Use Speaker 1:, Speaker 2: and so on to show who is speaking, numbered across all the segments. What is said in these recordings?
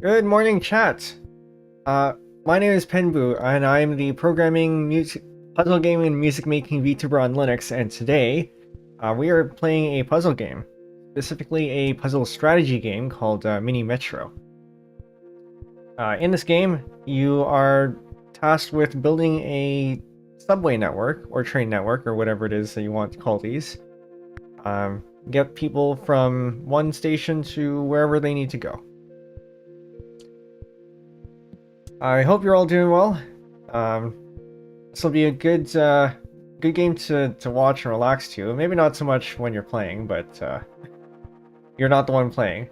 Speaker 1: Good morning, chat. My name is Penbu, and I'm the puzzle game and music making VTuber on Linux. And today, we are playing a puzzle game, specifically a puzzle strategy game called Mini Metro. In this game, you are tasked with building a subway network or train network or whatever it is that you want to call these. Get people from one station to wherever they need to go. I hope you're all doing well. This will be a good game to watch and relax to. Maybe not so much when you're playing, but you're not the one playing.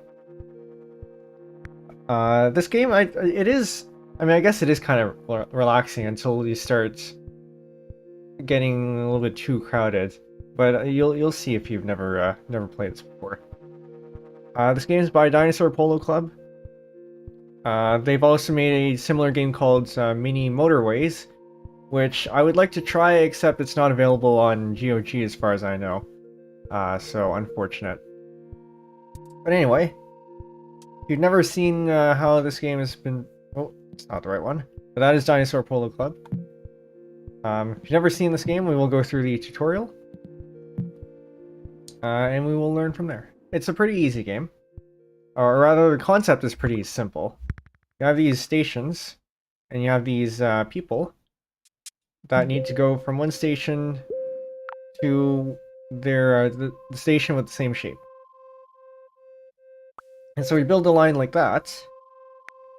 Speaker 1: This game, I guess it is kind of relaxing until you start getting a little bit too crowded. But you'll see if you've never played this before. This game is by Dinosaur Polo Club. They've also made a similar game called Mini Motorways, which I would like to try, except it's not available on GOG as far as I know. So unfortunate. But anyway, if you've never seen how this game has been... Oh, it's not the right one. But that is Dinosaur Polo Club. If you've never seen this game, we will go through the tutorial. And we will learn from there. It's a pretty easy game. Or rather, the concept is pretty simple. You have these stations, and you have these people that need to go from one station to their the station with the same shape. And so we build a line like that,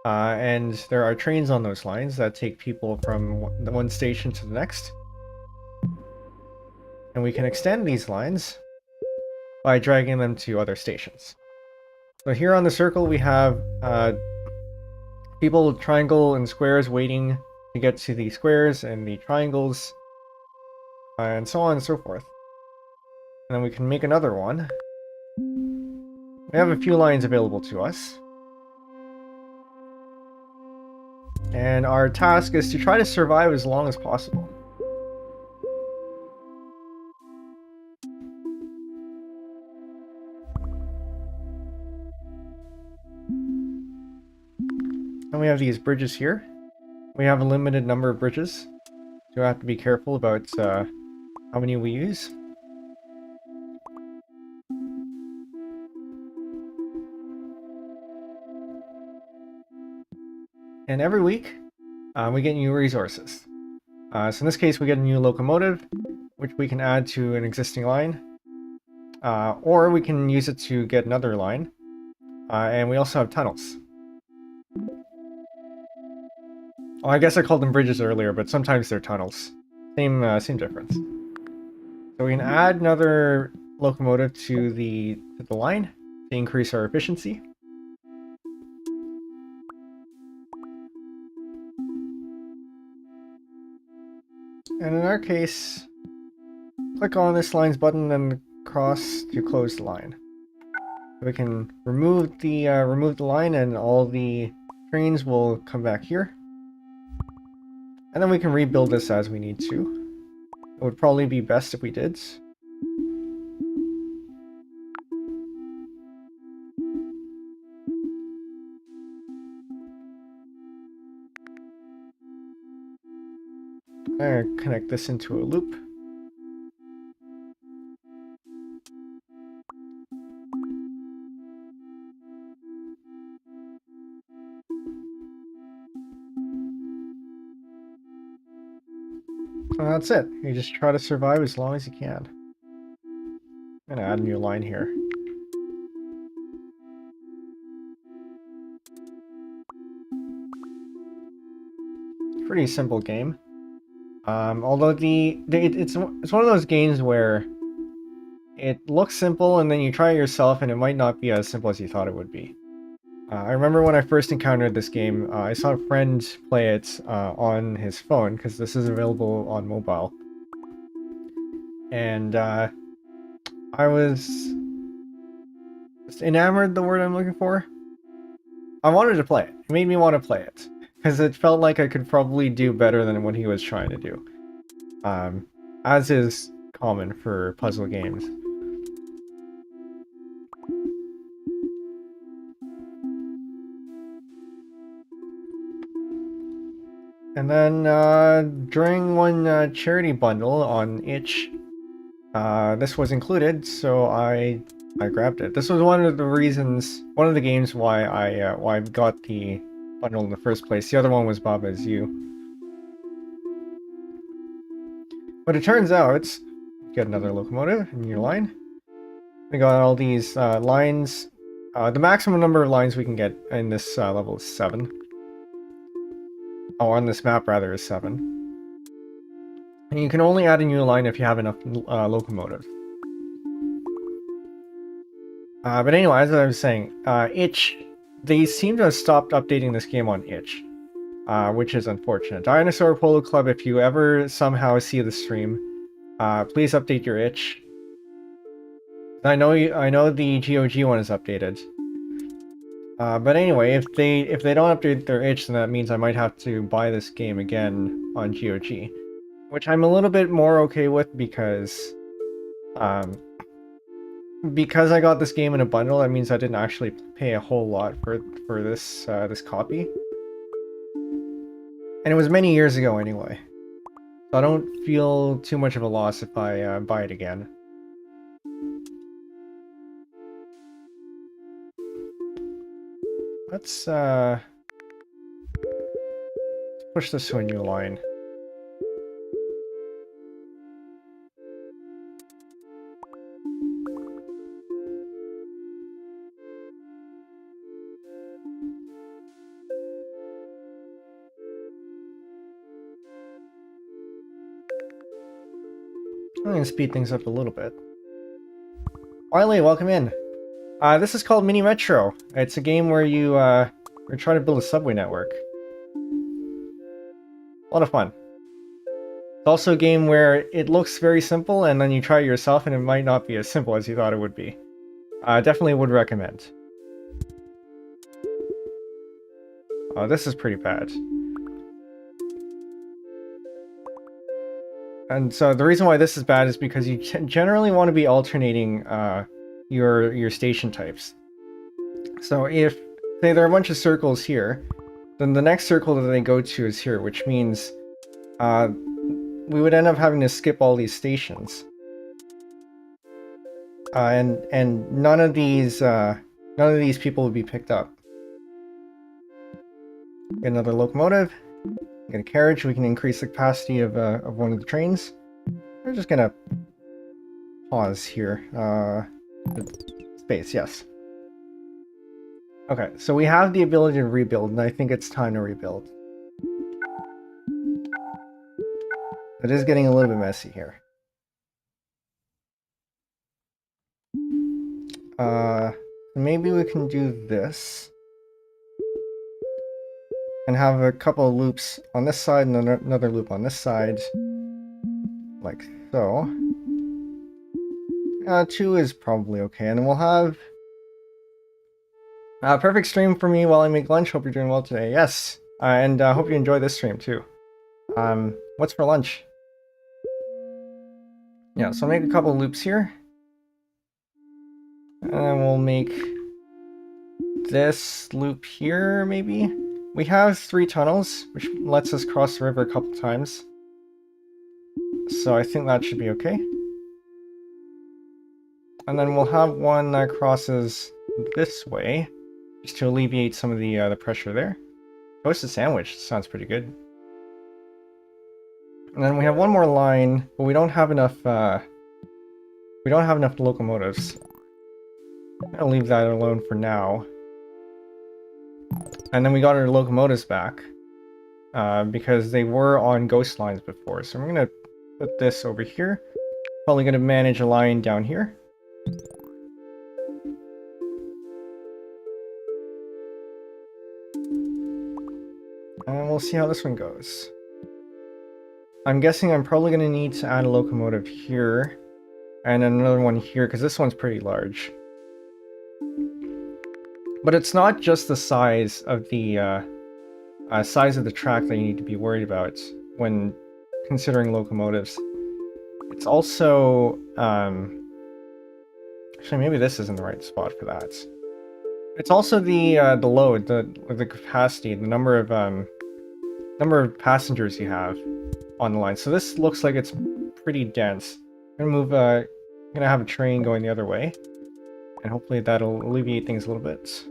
Speaker 1: and there are trains on those lines that take people from one station to the next. And we can extend these lines by dragging them to other stations. So here on the circle we have people triangle and squares waiting to get to the squares and the triangles, and so on and so forth. And then we can make another one. We have a few lines available to us. And our task is to try to survive as long as possible. And we have these bridges here. We have a limited number of bridges, so we have to be careful about how many we use. And every week, we get new resources. So in this case, we get a new locomotive, which we can add to an existing line. Or we can use it to get another line. And we also have tunnels. Well, I guess I called them bridges earlier, but sometimes they're tunnels. Same difference. So we can add another locomotive to the line to increase our efficiency. And in our case, click on this line's button and cross to close the line. We can remove the line, and all the trains will come back here. And then we can rebuild this as we need to. It would probably be best if we did. I'm going to connect this into a loop. And that's it. You just try to survive as long as you can. I'm going to add a new line here. Pretty simple game. Although it's one of those games where it looks simple and then you try it yourself and it might not be as simple as you thought it would be. I remember when I first encountered this game, I saw a friend play it on his phone, because this is available on mobile. And I was just enamored, the word I'm looking for. I wanted to play it. It made me want to play it, because it felt like I could probably do better than what he was trying to do. As is common for puzzle games. And then during one charity bundle on itch, this was included, so I grabbed it. This was one of the reasons, one of the games why I got the bundle in the first place. The other one was Baba Is You. But it turns out, get another locomotive in your line. We got all these lines. The maximum number of lines we can get in this level is 7. Oh, on this map rather is 7. And you can only add a new line if you have enough locomotives. But anyway, as I was saying, itch, they seem to have stopped updating this game on itch, which is unfortunate. Dinosaur Polo Club, if you ever somehow see the stream, please update your itch. I know the GOG one is updated. But anyway, if they don't update their itch, then that means I might have to buy this game again on GOG, which I'm a little bit more okay with because I got this game in a bundle. That means I didn't actually pay a whole lot for this this copy, and it was many years ago anyway, so I don't feel too much of a loss if I buy it again. Let's push this to a new line. I'm going to speed things up a little bit. Wiley, welcome in. This is called Mini Metro. It's a game where you're trying to build a subway network. A lot of fun. It's also a game where it looks very simple, and then you try it yourself, and it might not be as simple as you thought it would be. Definitely would recommend. Oh, this is pretty bad. And so the reason why this is bad is because you generally want to be alternating your station types. So if, say, there are a bunch of circles here, then the next circle that they go to is here, which means we would end up having to skip all these stations. And none of these people would be picked up. Get another locomotive. Get a carriage. We can increase the capacity of one of the trains. We're just gonna pause here. Space, yes. Okay, so we have the ability to rebuild, and I think it's time to rebuild. It is getting a little bit messy here. Maybe we can do this. And have a couple of loops on this side and another loop on this side. Like so. 2 is probably okay. And then we'll have a perfect stream for me while I make lunch. Hope you're doing well today. Yes. And hope you enjoy this stream too. What's for lunch? Yeah, so I'll make a couple of loops here. And then we'll make this loop here, maybe. We have 3 tunnels, which lets us cross the river a couple times. So I think that should be okay. And then we'll have one that crosses this way, just to alleviate some of the pressure there. Toasted sandwich sounds pretty good. And then we have one more line, but we don't have enough. We don't have enough locomotives. I'll leave that alone for now. And then we got our locomotives back because they were on ghost lines before. So I'm gonna put this over here. Probably gonna manage a line down here. And we'll see how this one goes. I'm guessing I'm probably gonna need to add a locomotive here and another one here because this one's pretty large. But it's not just the size of the track that you need to be worried about when considering locomotives. It's also actually maybe this isn't the right spot for that. It's also the load, the capacity, the number of number of passengers you have on the line. So this looks like it's pretty dense. I'm gonna have a train going the other way, and hopefully that'll alleviate things a little bit.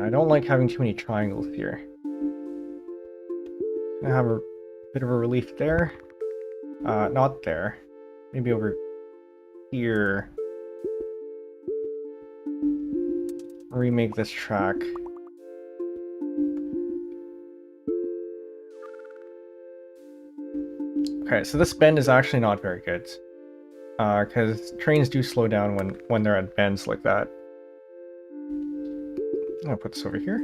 Speaker 1: I don't like having too many triangles here. I have a bit of a relief there. Not there. Maybe over here. Remake this track. Okay, so this bend is actually not very good. Because trains do slow down when they're at bends like that. I'll put this over here.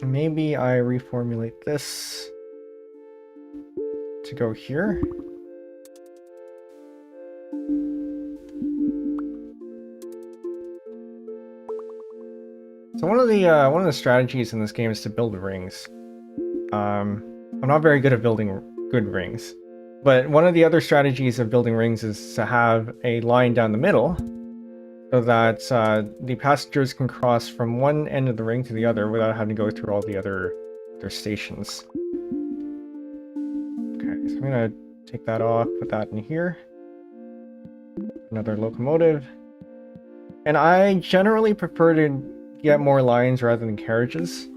Speaker 1: Maybe I reformulate this to go here. So one of the strategies in this game is to build rings. I'm not very good at building good rings, but one of the other strategies of building rings is to have a line down the middle, so that the passengers can cross from one end of the ring to the other without having to go through all the other stations. Okay, so I'm gonna take that off, put that in here. Another locomotive. And I generally prefer to get more lines rather than carriages.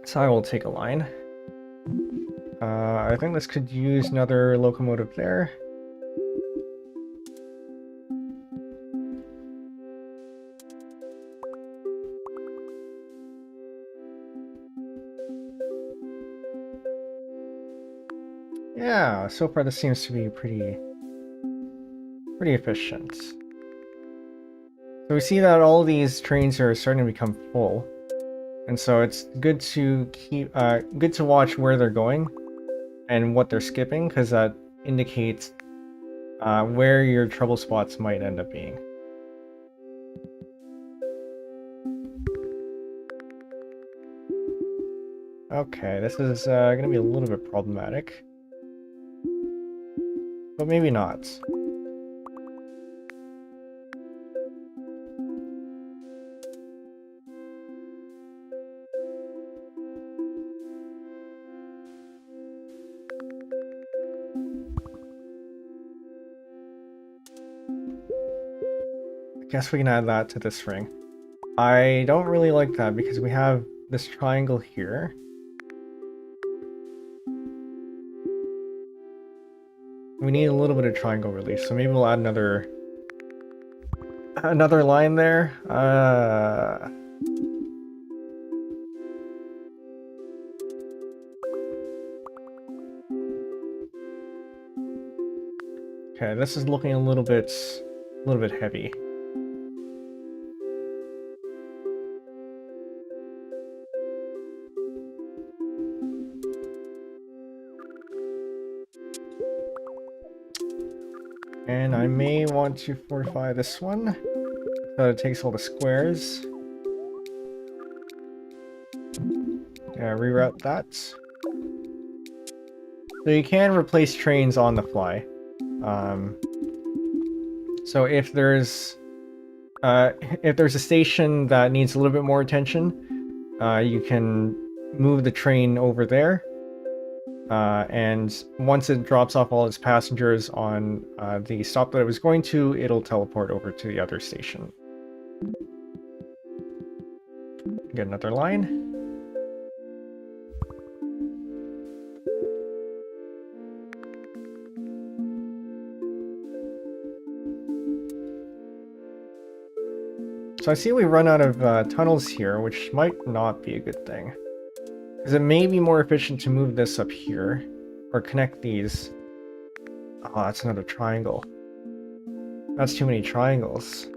Speaker 1: So I will take a line. I think this could use another locomotive there. Yeah, so far this seems to be pretty efficient. So we see that all these trains are starting to become full, and so it's good to good to watch where they're going and what they're skipping, because that indicates where your trouble spots might end up being. Okay, this is going to be a little bit problematic, but maybe not. I guess we can add that to this ring. I don't really like that because we have this triangle here. We need a little bit of triangle relief, so maybe we'll add another line there. Okay, this is looking a little bit heavy. And I may want to fortify this one so that it takes all the squares. Yeah, reroute that. So you can replace trains on the fly. So if there's a station that needs a little bit more attention, you can move the train over there. And once it drops off all its passengers on the stop that it was going to, it'll teleport over to the other station. Get another line. So I see we run out of tunnels here, which might not be a good thing. Because it may be more efficient to move this up here, or connect these. Oh, that's another triangle. That's too many triangles.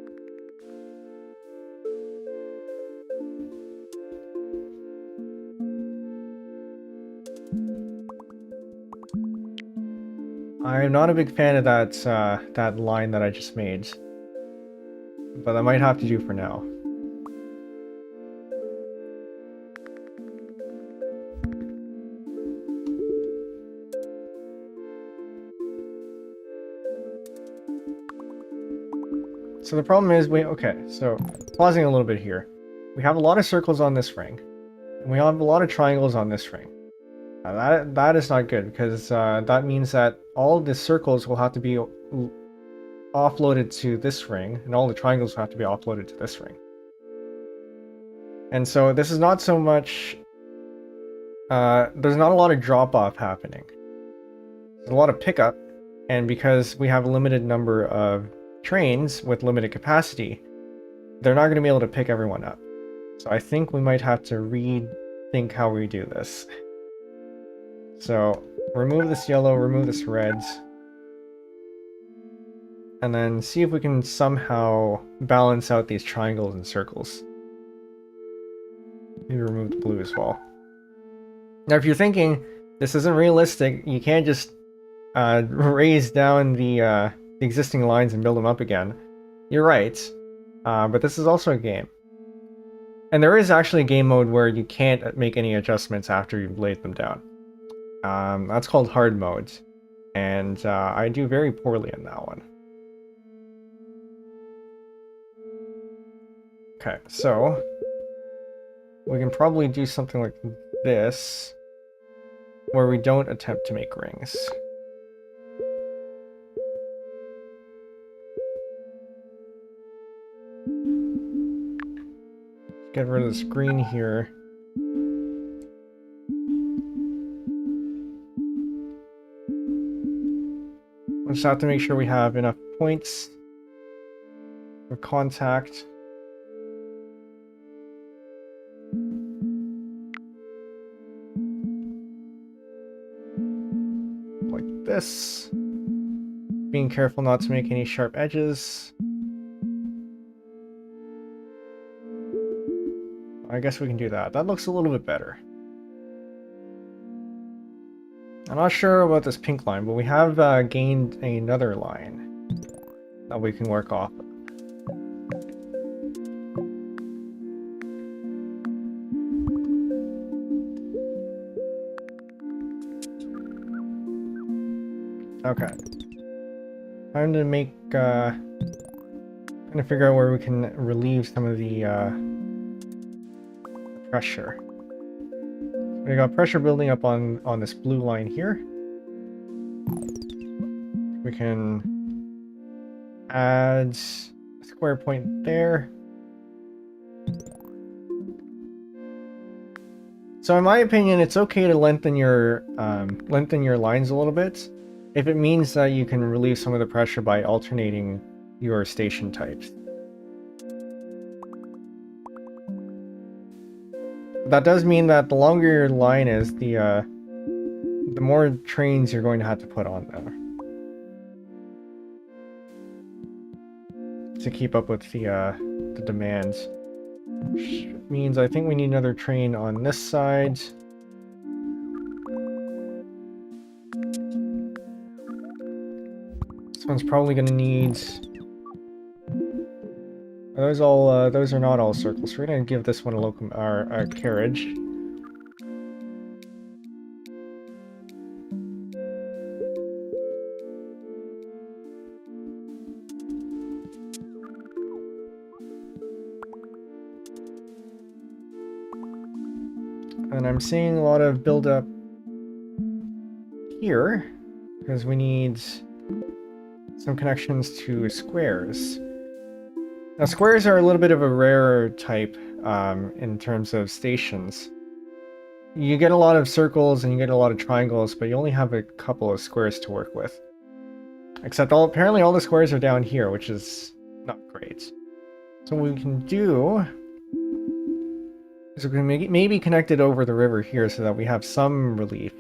Speaker 1: I'm not a big fan of that line that I just made, but I might have to do for now. so the problem is so pausing a little bit here. We have a lot of circles on this ring. And we have a lot of triangles on this ring. That is not good because that means that all the circles will have to be offloaded to this ring, and all the triangles will have to be offloaded to this ring. And so this is not so much... there's not a lot of drop-off happening. There's a lot of pickup, and because we have a limited number of trains with limited capacity, they're not going to be able to pick everyone up. So I think we might have to rethink how we do this. So remove this yellow, remove this red, and then see if we can somehow balance out these triangles and circles. Maybe remove the blue as well. Now if you're thinking this isn't realistic, you can't just raise down the existing lines and build them up again. You're right, but this is also a game. And there is actually a game mode where you can't make any adjustments after you've laid them down. That's called hard mode, and I do very poorly in that one. Okay, so we can probably do something like this, where we don't attempt to make rings. Get rid of this green here. We just have to make sure we have enough points for contact. Like this. Being careful not to make any sharp edges. I guess we can do that. That looks a little bit better. I'm not sure about this pink line, but we have gained another line that we can work off of. Okay. Time to make, trying to figure out where we can relieve some of the pressure. We got pressure building up on this blue line here. We can add a square point there. So in my opinion, it's okay to lengthen your lines a little bit if it means that you can relieve some of the pressure by alternating your station types. That does mean that the longer your line is, the more trains you're going to have to put on there to keep up with the demands. Which means I think we need another train on this side. This one's probably going to need... Those all those are not all circles. We're gonna give this one a carriage. And I'm seeing a lot of build-up here because we need some connections to squares. Now, squares are a little bit of a rarer type in terms of stations. You get a lot of circles and you get a lot of triangles, but you only have a couple of squares to work with. Except apparently all the squares are down here, which is not great. So what we can do is we can maybe connect it over the river here so that we have some relief.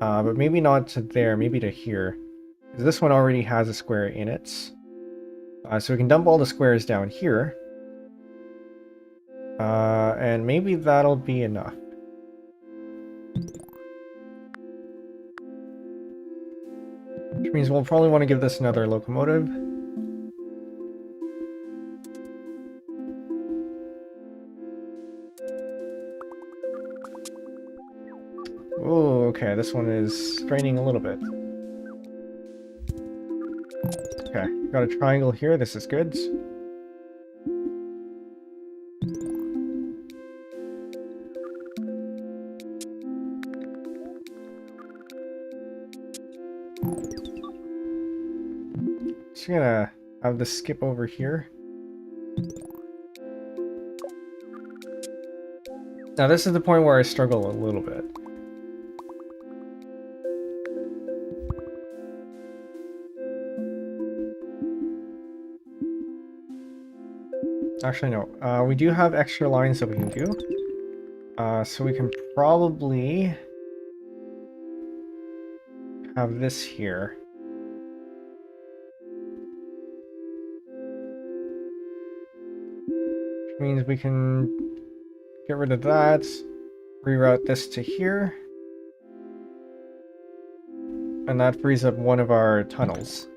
Speaker 1: But maybe not to there, maybe to here. Because this one already has a square in it. So we can dump all the squares down here. And maybe that'll be enough. Which means we'll probably want to give this another locomotive. Oh, okay, this one is straining a little bit. Okay, got a triangle here. This is good. Just gonna have this skip over here. Now this is the point where I struggle a little bit. Actually, no. We do have extra lines that we can do. So we can probably have this here. Which means we can get rid of that, reroute this to here. And that frees up one of our tunnels.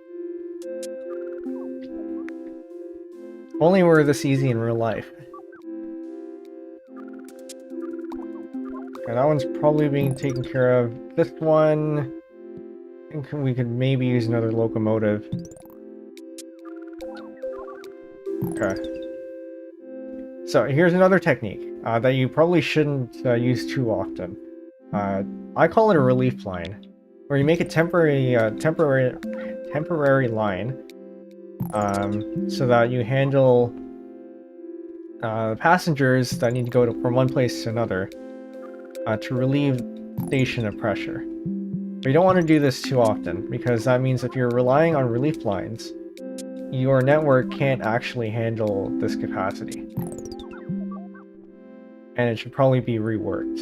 Speaker 1: Only were this easy in real life. Okay, that one's probably being taken care of. This one, I think we could maybe use another locomotive. Okay. So here's another technique that you probably shouldn't use too often. I call it a relief line, where you make a temporary line, so that you handle passengers that need to go from one place to another to relieve station of pressure. But you don't want to do this too often, because that means if you're relying on relief lines, your network can't actually handle this capacity. And it should probably be reworked.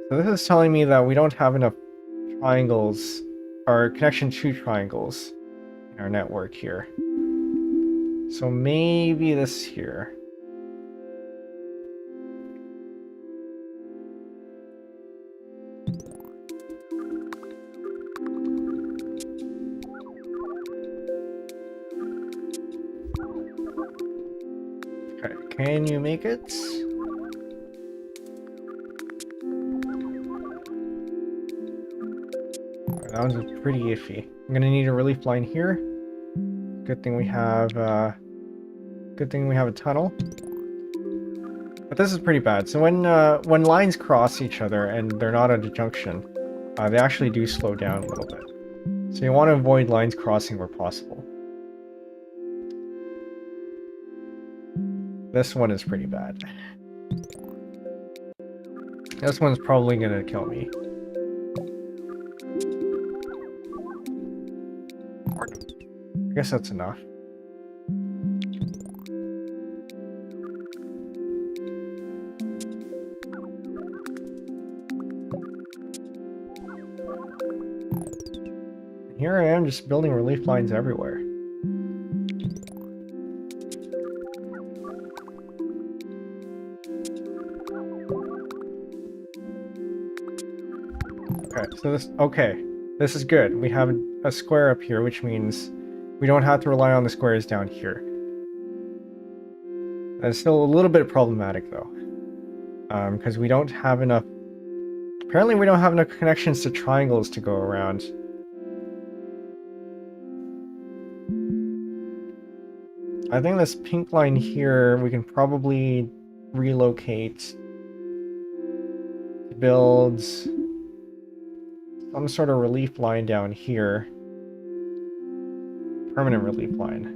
Speaker 1: So this is telling me that we don't have enough triangles, or connection to triangles, in our network here. So maybe this here. Okay, can you make it? That one's pretty iffy. I'm gonna need a relief line here. Good thing we have a tunnel. But this is pretty bad. So when lines cross each other and they're not at a junction, they actually do slow down a little bit. So you want to avoid lines crossing where possible. This one is pretty bad. This one's probably gonna kill me. I guess that's enough. Here I am just building relief lines everywhere. This is good. We have a square up here, which means we don't have to rely on the squares down here. That's still a little bit problematic though, because we don't have enough. Apparently, we don't have enough connections to triangles to go around. I think this pink line here we can probably relocate to build some sort of relief line down here. Permanent relief line.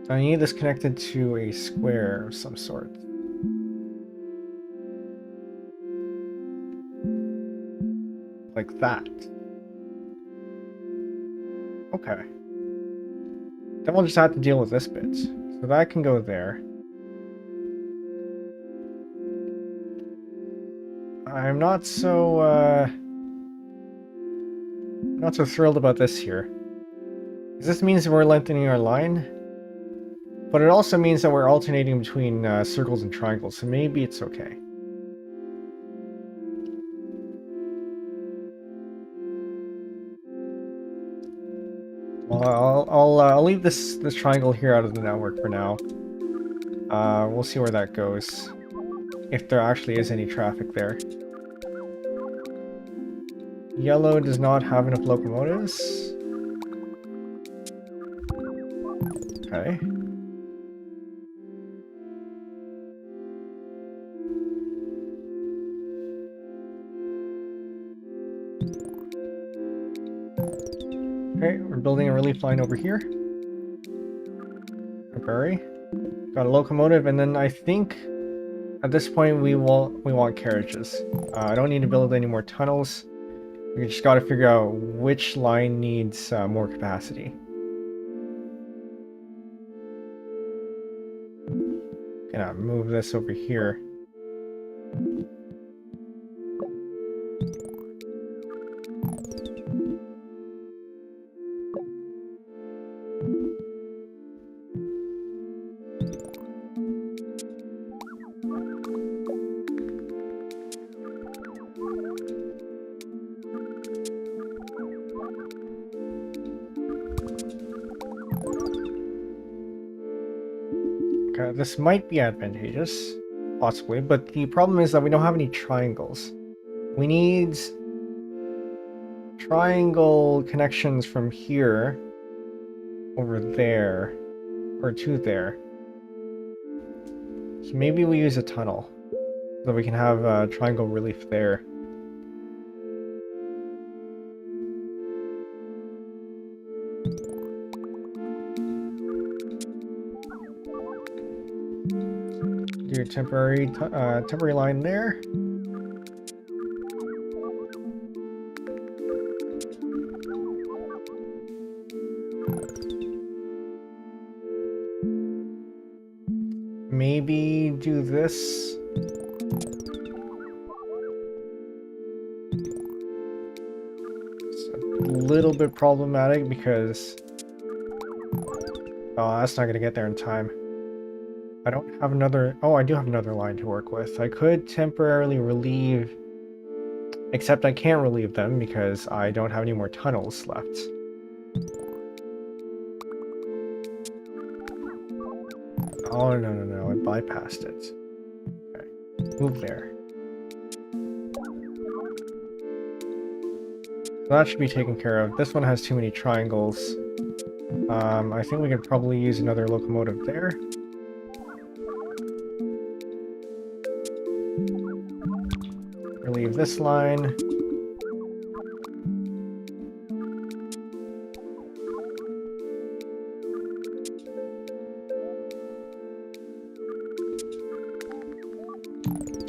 Speaker 1: So I need this connected to a square of some sort. Like that. Okay. Then we'll just have to deal with this bit. So that can go there. I'm not so thrilled about this here. This means that we're lengthening our line, but it also means that we're alternating between circles and triangles, so maybe it's okay. Well, I'll leave this triangle here out of the network for now. We'll see where that goes. if there actually is any traffic there. Yellow does not have enough locomotives. Okay. Okay, we're building a relief line over here. Temporary. Got a locomotive, and then I think at this point we want carriages. I don't need to build any more tunnels. We just got to figure out which line needs more capacity. Gonna move this over here. Okay, this might be advantageous, possibly, but the problem is that we don't have any triangles. We need triangle connections from here over there, or to there. So maybe we use a tunnel, so we can have triangle relief there. Do a temporary line there. Maybe do this. It's a little bit problematic because that's not going to get there in time. I don't have another... Oh, I do have another line to work with. I could temporarily relieve... Except I can't relieve them because I don't have any more tunnels left. Oh, no, I bypassed it. Okay. Move there. So that should be taken care of. This one has too many triangles. I think we could probably use another locomotive there. Relieve this line.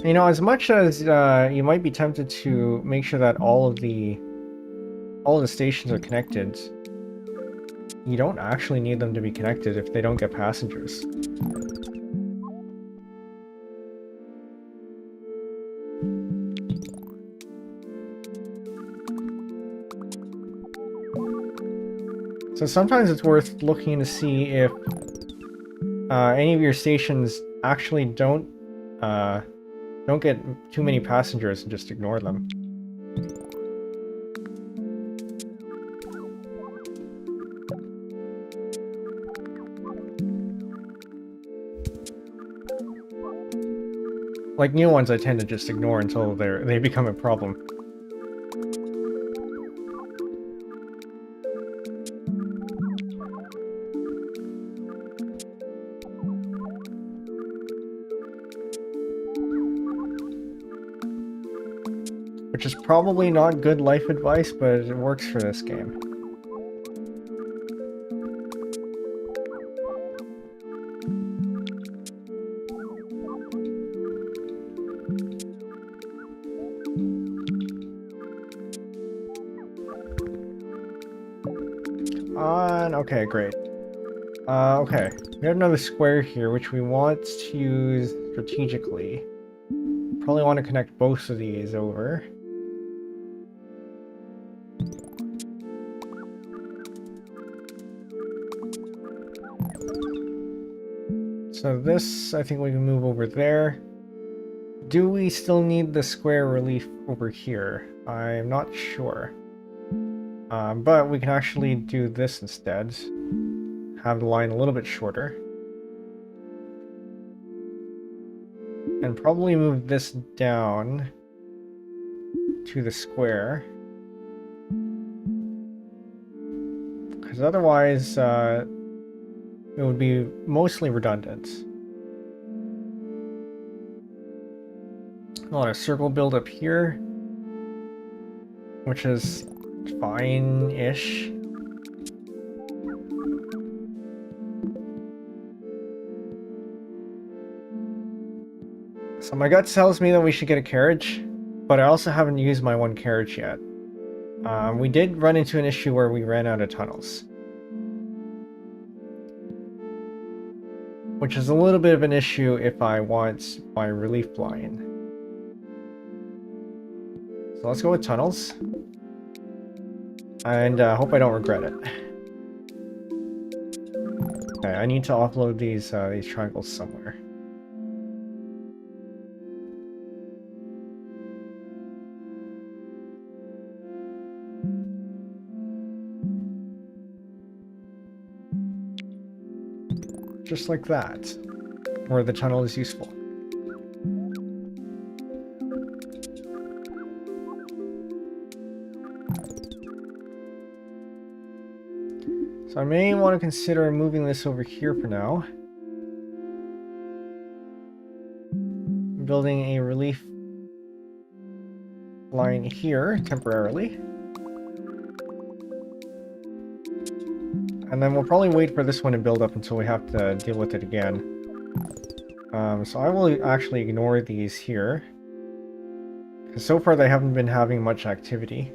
Speaker 1: You know, as much as you might be tempted to make sure that all of the stations are connected, you don't actually need them to be connected if they don't get passengers. So sometimes it's worth looking to see if any of your stations actually don't get too many passengers and just ignore them. Like new ones I tend to just ignore until they become a problem. Which is probably not good life advice, but it works for this game. Okay, great. Okay, we have another square here, which we want to use strategically. Probably want to connect both of these over. So this, I think we can move over there. Do we still need the square relief over here? I'm not sure. But we can actually do this instead. Have the line a little bit shorter. And probably move this down to the square. Because otherwise, it would be mostly redundant. A lot of circle build up here, which is fine-ish. So my gut tells me that we should get a carriage, but I also haven't used my one carriage yet. We did run into an issue where we ran out of tunnels, which is a little bit of an issue if I want my relief line. So let's go with tunnels, and hope I don't regret it. Okay, I need to offload these triangles somewhere. Just like that, where the tunnel is useful. So I may want to consider moving this over here for now. Building a relief line here temporarily. And then we'll probably wait for this one to build up until we have to deal with it again. So I will actually ignore these here, because so far they haven't been having much activity.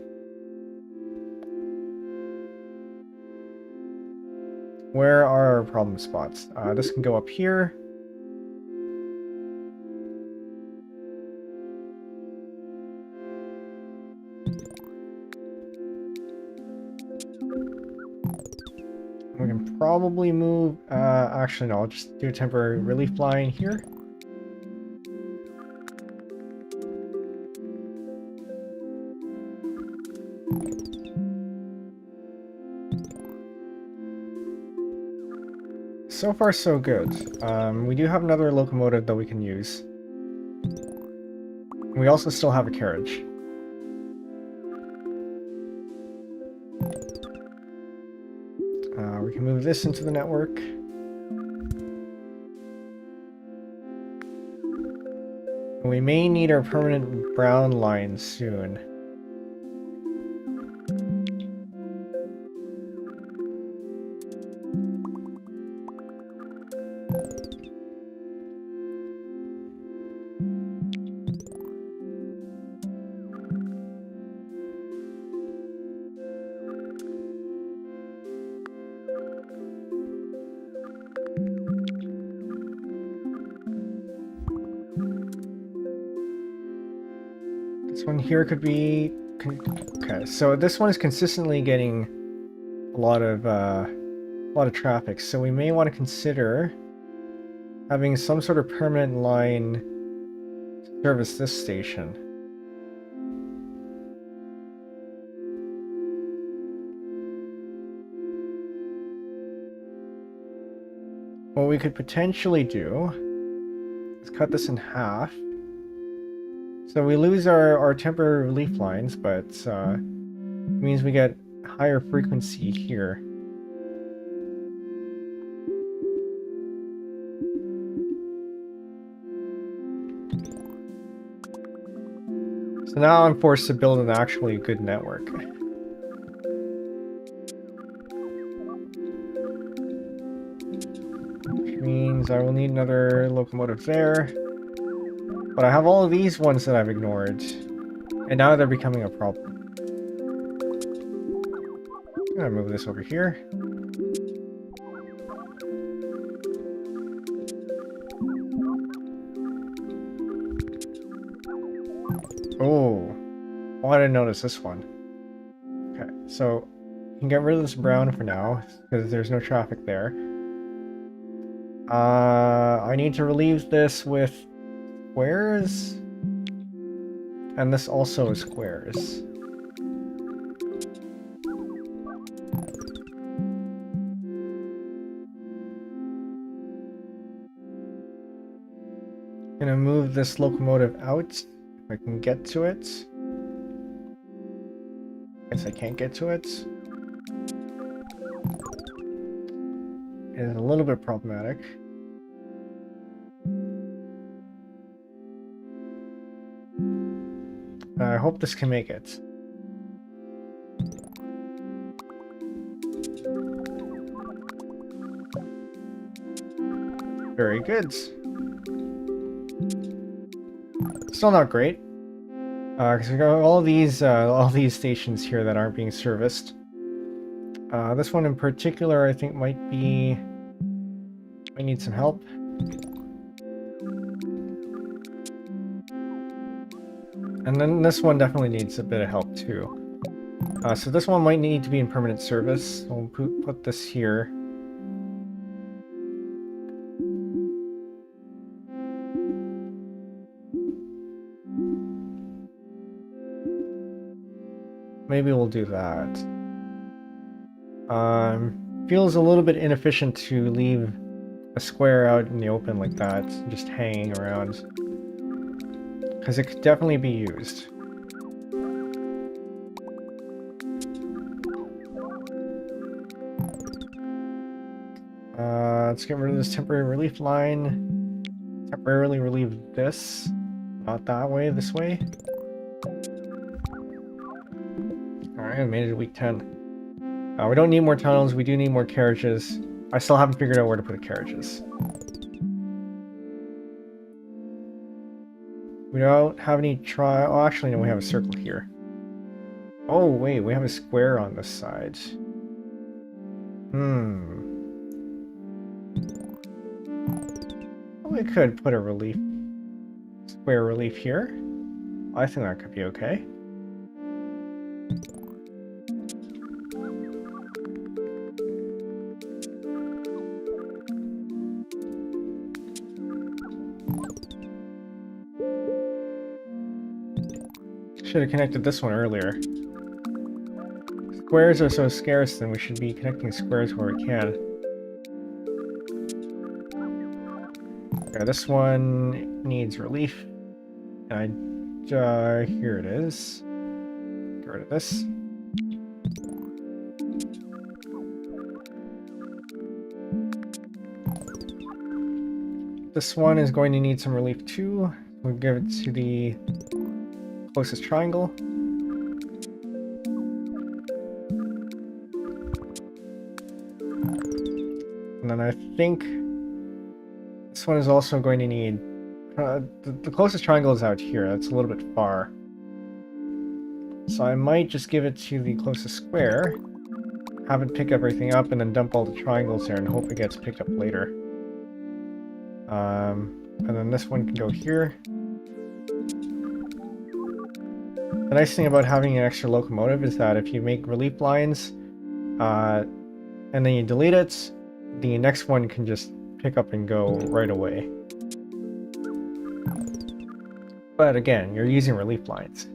Speaker 1: Where are our problem spots? This can go up here. We can probably move, actually no, I'll just do a temporary relief line here. So far so good. We do have another locomotive that we can use. We also still have a carriage. We can move this into the network. We may need our permanent brown line soon. This one here could be... Okay, so this one is consistently getting a lot of traffic, so we may want to consider having some sort of permanent line to service this station. What we could potentially do is cut this in half. So we lose our temporary relief lines, but it means we get higher frequency here. So now I'm forced to build an actually good network. Which means I will need another locomotive there. But I have all of these ones that I've ignored, and now they're becoming a problem. I'm gonna move this over here. Oh, I didn't notice this one. Okay, so you can get rid of this brown for now, because there's no traffic there. I need to relieve this with squares, and this also is squares. Gonna move this locomotive out if I can get to it. Guess I can't get to it. It's a little bit problematic. I hope this can make it. Very good. Still not great. Because we got all these stations here that aren't being serviced. This one in particular, I think might need some help. And then this one definitely needs a bit of help too. So this one might need to be in permanent service. We'll put this here. Maybe we'll do that. Feels a little bit inefficient to leave a square out in the open like that, just hanging around. Because it could definitely be used. Let's get rid of this temporary relief line. Temporarily relieve this. Not that way, this way. Alright, I made it to week 10. We don't need more tunnels, we do need more carriages. I still haven't figured out where to put the carriages. We don't have any oh, actually, no, we have a circle here. Oh, wait, we have a square on this side. We could put a square relief here. I think that could be okay. Should have connected this one earlier. Squares are so scarce, then we should be connecting squares where we can. Okay, this one needs relief. And here it is. Get rid of this. This one is going to need some relief too. We'll give it to the closest triangle. And then I think this one is also going to need... the closest triangle is out here. That's a little bit far. So I might just give it to the closest square, have it pick everything up, and then dump all the triangles there and hope it gets picked up later. And then this one can go here. The nice thing about having an extra locomotive is that if you make relief lines, and then you delete it, the next one can just pick up and go right away. But again, you're using relief lines.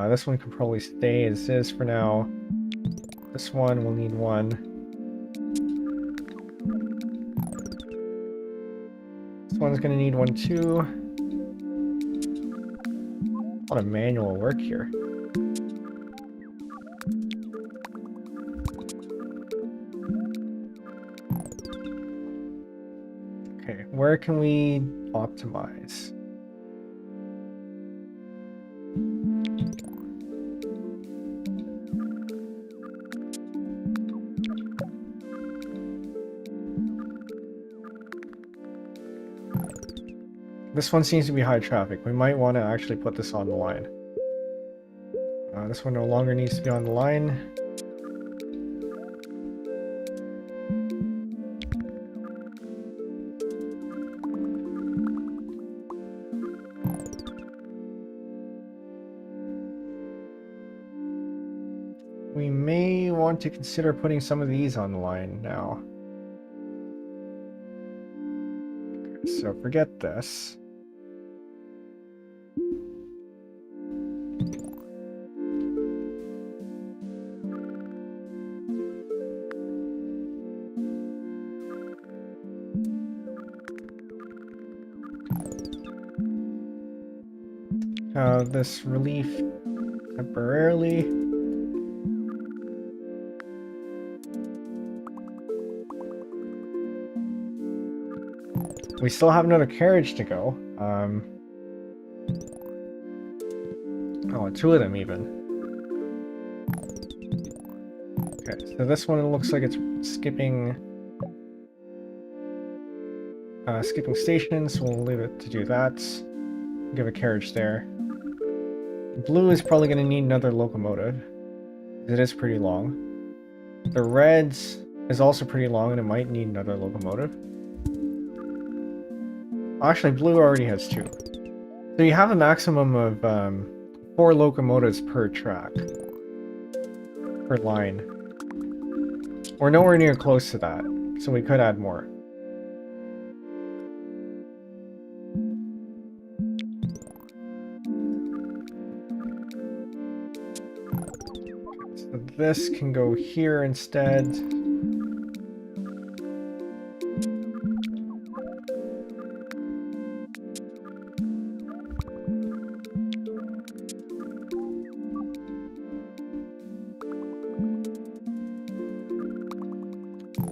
Speaker 1: This one can probably stay as is for now. This one will need one. This one's gonna need one too. A lot of manual work here. Okay, where can we optimize? This one seems to be high traffic. We might want to actually put this on the line. This one no longer needs to be on the line. We may want to consider putting some of these on the line now. Okay, so forget this. this relief temporarily. We still have another carriage to go. Oh, two of them even. Okay, so this one looks like it's skipping stations, so we'll leave it to do that. Give a carriage there. Blue is probably going to need another locomotive. It is pretty long. The red is also pretty long and it might need another locomotive. Actually, blue already has two. So you have a maximum of 4 locomotives per track. Per line. We're nowhere near close to that, so we could add more. So this can go here instead.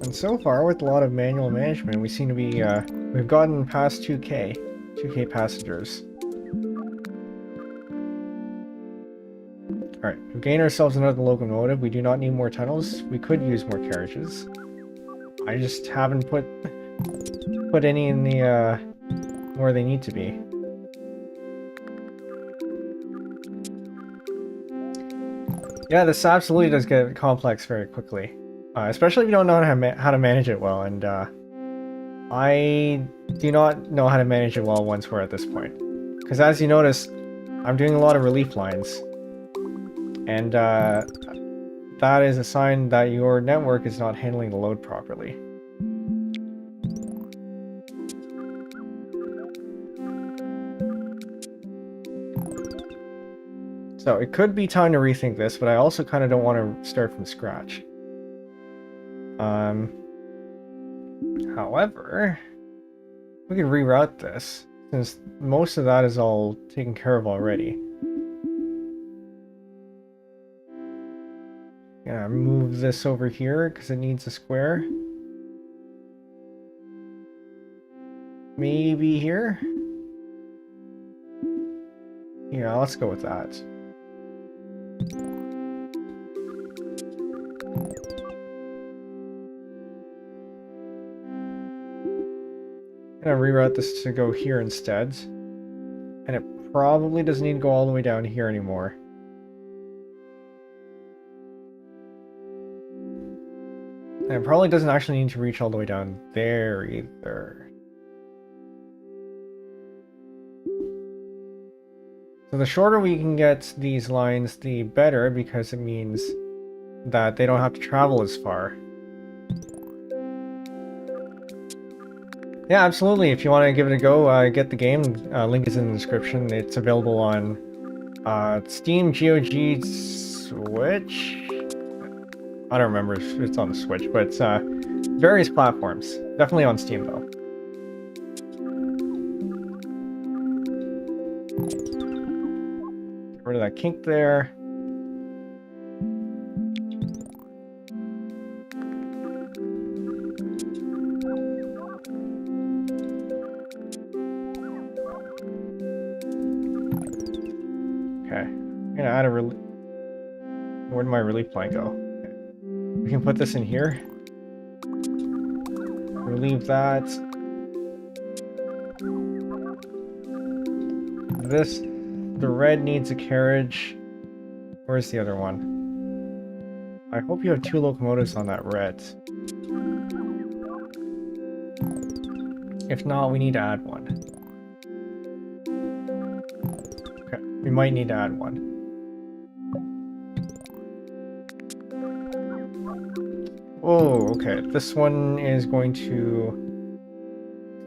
Speaker 1: And so far, with a lot of manual management, we seem to be, we've gotten past 2K passengers. Alright, we've gained ourselves another locomotive. We do not need more tunnels. We could use more carriages. I just haven't put any in the, where they need to be. Yeah, this absolutely does get complex very quickly. Especially if you don't know how to manage it well, and I do not know how to manage it well once we're at this point. Because as you notice, I'm doing a lot of relief lines, and that is a sign that your network is not handling the load properly. So it could be time to rethink this, but I also kind of don't want to start from scratch. However, we could reroute this, since most of that is all taken care of already. Yeah, move this over here, because it needs a square. Maybe here? Yeah, let's go with that. I'm gonna reroute this to go here instead. And it probably doesn't need to go all the way down here anymore. And it probably doesn't actually need to reach all the way down there either. So the shorter we can get these lines, the better, because it means that they don't have to travel as far. Yeah, absolutely. If you want to give it a go, get the game. Link is in the description. It's available on Steam, GOG, Switch. I don't remember if it's on the Switch, but various platforms. Definitely on Steam, though. Get rid of that kink there. I'm gonna add a where'd my relief line go? Okay. We can put this in here. Relieve that. The red needs a carriage. Where's the other one? I hope you have 2 locomotives on that red. If not, we need to add one. Okay, we might need to add one. Oh, okay. This one is going to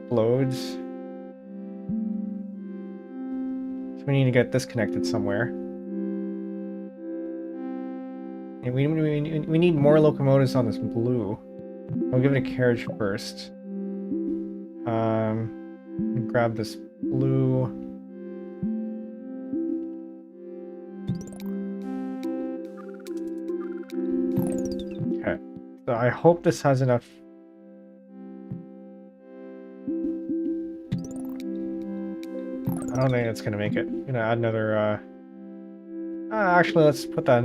Speaker 1: explode. So we need to get this connected somewhere. And we need more locomotives on this blue. I'll give it a carriage first. Grab this blue. hope this has enough. I don't think it's gonna make it. I'm gonna add another. Actually, let's put that.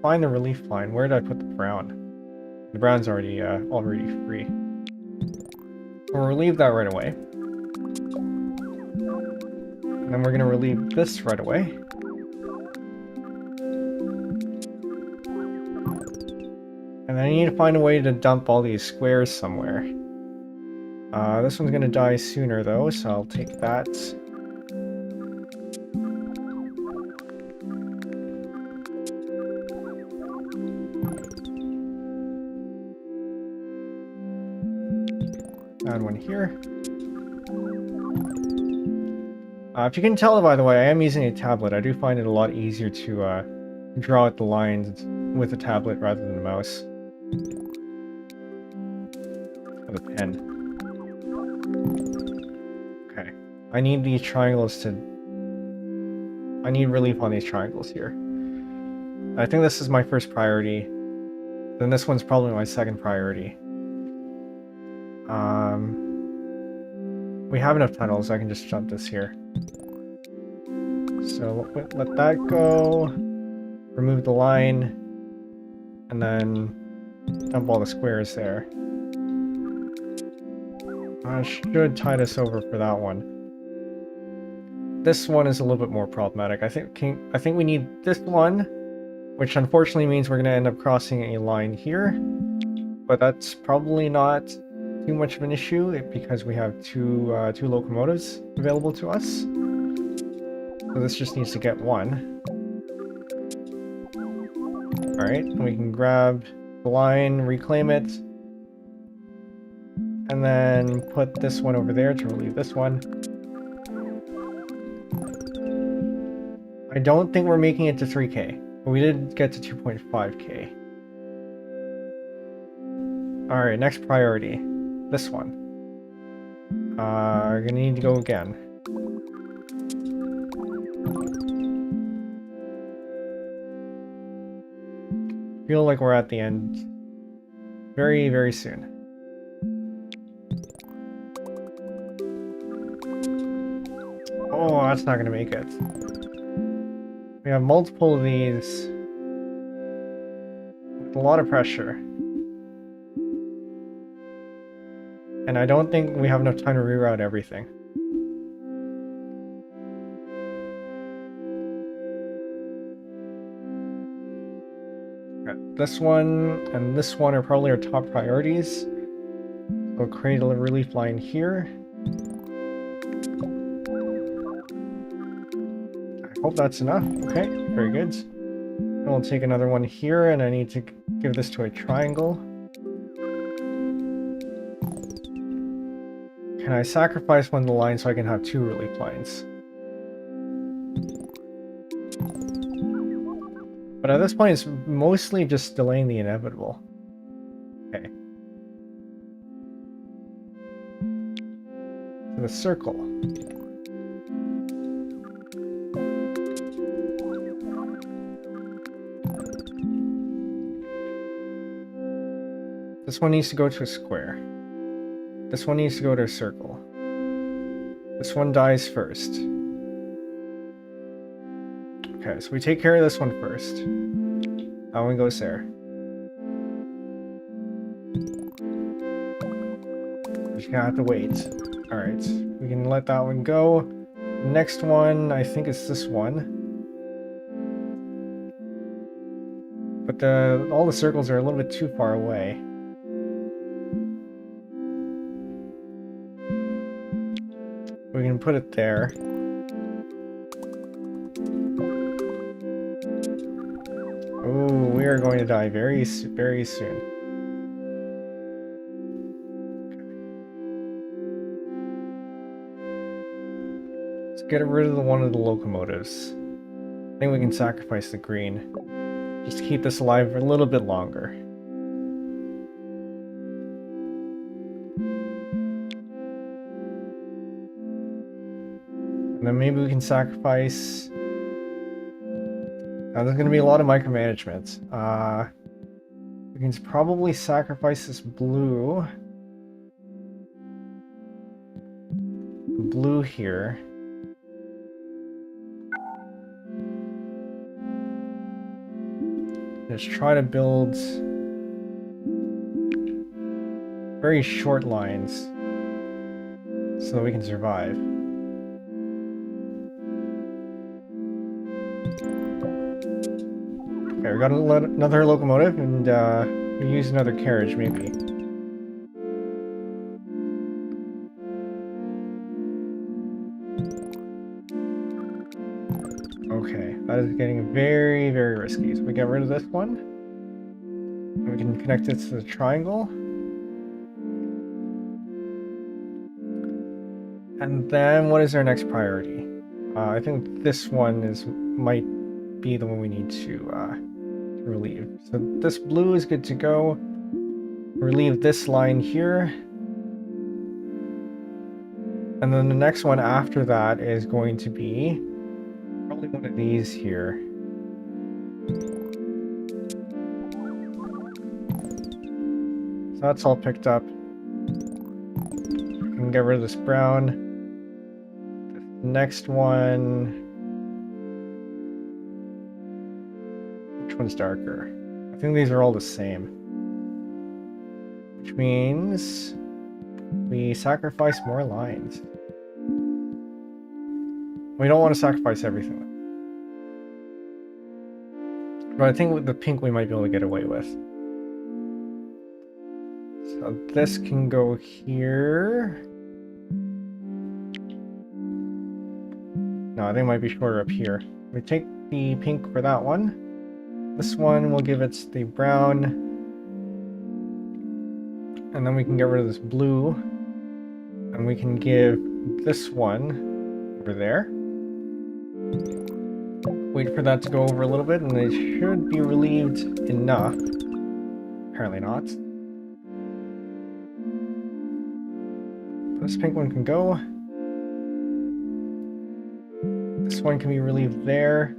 Speaker 1: Find the relief line. Where did I put the brown? The brown's already free. We'll relieve that right away. And then we're gonna relieve this right away. And I need to find a way to dump all these squares somewhere. This one's gonna die sooner though, so I'll take that. Add one here. If you can tell, by the way, I am using a tablet. I do find it a lot easier to draw out the lines with a tablet rather than a mouse. With a pen. Okay. I need these triangles to... I need relief on these triangles here. I think this is my first priority. Then this one's probably my second priority. We have enough tunnels, so I can just jump this here. So let that go. Remove the line. And then dump all the squares there. I should tie this over for that one. This one is a little bit more problematic. I think we need this one, which unfortunately means we're going to end up crossing a line here. But that's probably not too much of an issue because we have two locomotives available to us. So this just needs to get one. Alright, and we can grab the line, reclaim it, and then put this one over there to relieve this one. I don't think we're making it to 3K, but we did get to 2.5K. Alright, next priority. This one. We're gonna need to go again. Feel like we're at the end very, very soon. Oh, that's not gonna make it. We have multiple of these with a lot of pressure. And I don't think we have enough time to reroute everything. This one and this one are probably our top priorities. We'll create a relief line here. I hope that's enough. Okay, very good. And we'll take another one here, and I need to give this to a triangle. Can I sacrifice one of the lines so I can have two relief lines? But at this point, it's mostly just delaying the inevitable. Okay. To the circle. This one needs to go to a square. This one needs to go to a circle. This one dies first. Okay, so we take care of this one first. That one goes there. We're just gonna have to wait. Alright, we can let that one go. Next one, I think it's this one. But all the circles are a little bit too far away. We can put it there. Oh, we are going to die very, very soon. Let's get rid of one of the locomotives. I think we can sacrifice the green. Just to keep this alive for a little bit longer. And then maybe we can sacrifice... Now there's going to be a lot of micromanagement. We can probably sacrifice this blue. Blue here. Let's try to build very short lines so that we can survive. Okay, we got another locomotive, and we use another carriage, maybe. Okay, that is getting very, very risky. So we get rid of this one. And we can connect it to the triangle. And then what is our next priority? I think this one might be the one we need to relieve. So this blue is good to go. Relieve this line here. And then the next one after that is going to be probably one of these here. So that's all picked up. We can get rid of this brown. The next one... Which one's darker? I think these are all the same. Which means we sacrifice more lines. We don't want to sacrifice everything. But I think with the pink we might be able to get away with. So this can go here. No, I think it might be shorter up here. We take the pink for that one. This one will give it the brown. And then we can get rid of this blue. And we can give this one over there. Wait for that to go over a little bit, and they should be relieved enough. Apparently not. This pink one can go. This one can be relieved there.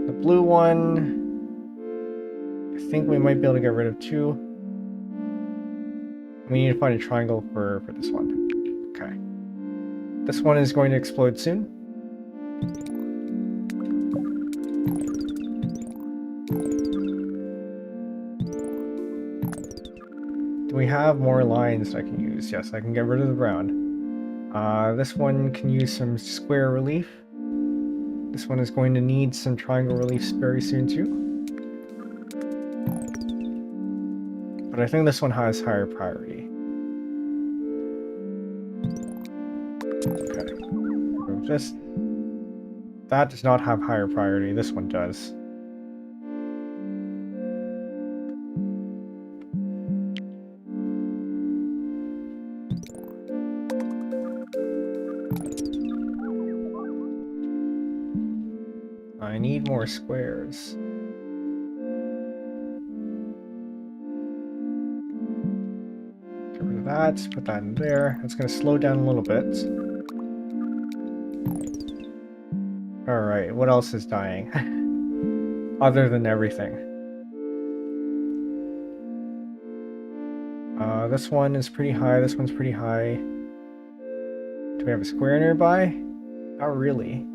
Speaker 1: The blue one, I think we might be able to get rid of too. We need to find a triangle for this one. Okay. This one is going to explode soon. Do we have more lines I can use? Yes, I can get rid of the brown. This one can use some square relief. This one is going to need some triangle reliefs very soon too. But I think this one has higher priority. Okay. So that does not have higher priority. This one does. I need more squares. Get rid of that, put that in there. It's going to slow down a little bit. Alright, what else is dying? Other than everything. This one is pretty high, this one's pretty high. Do we have a square nearby? Not really.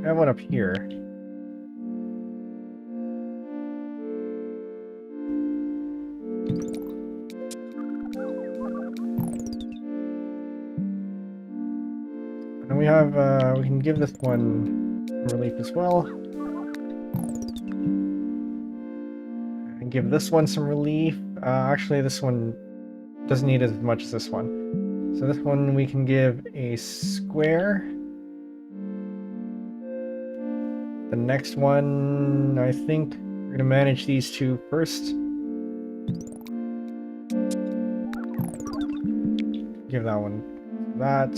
Speaker 1: I have one up here. And we have, we can give this one relief as well. And give this one some relief. Actually, this one doesn't need as much as this one. So this one we can give a square. The next one, I think we're going to manage these two first. Give that one that.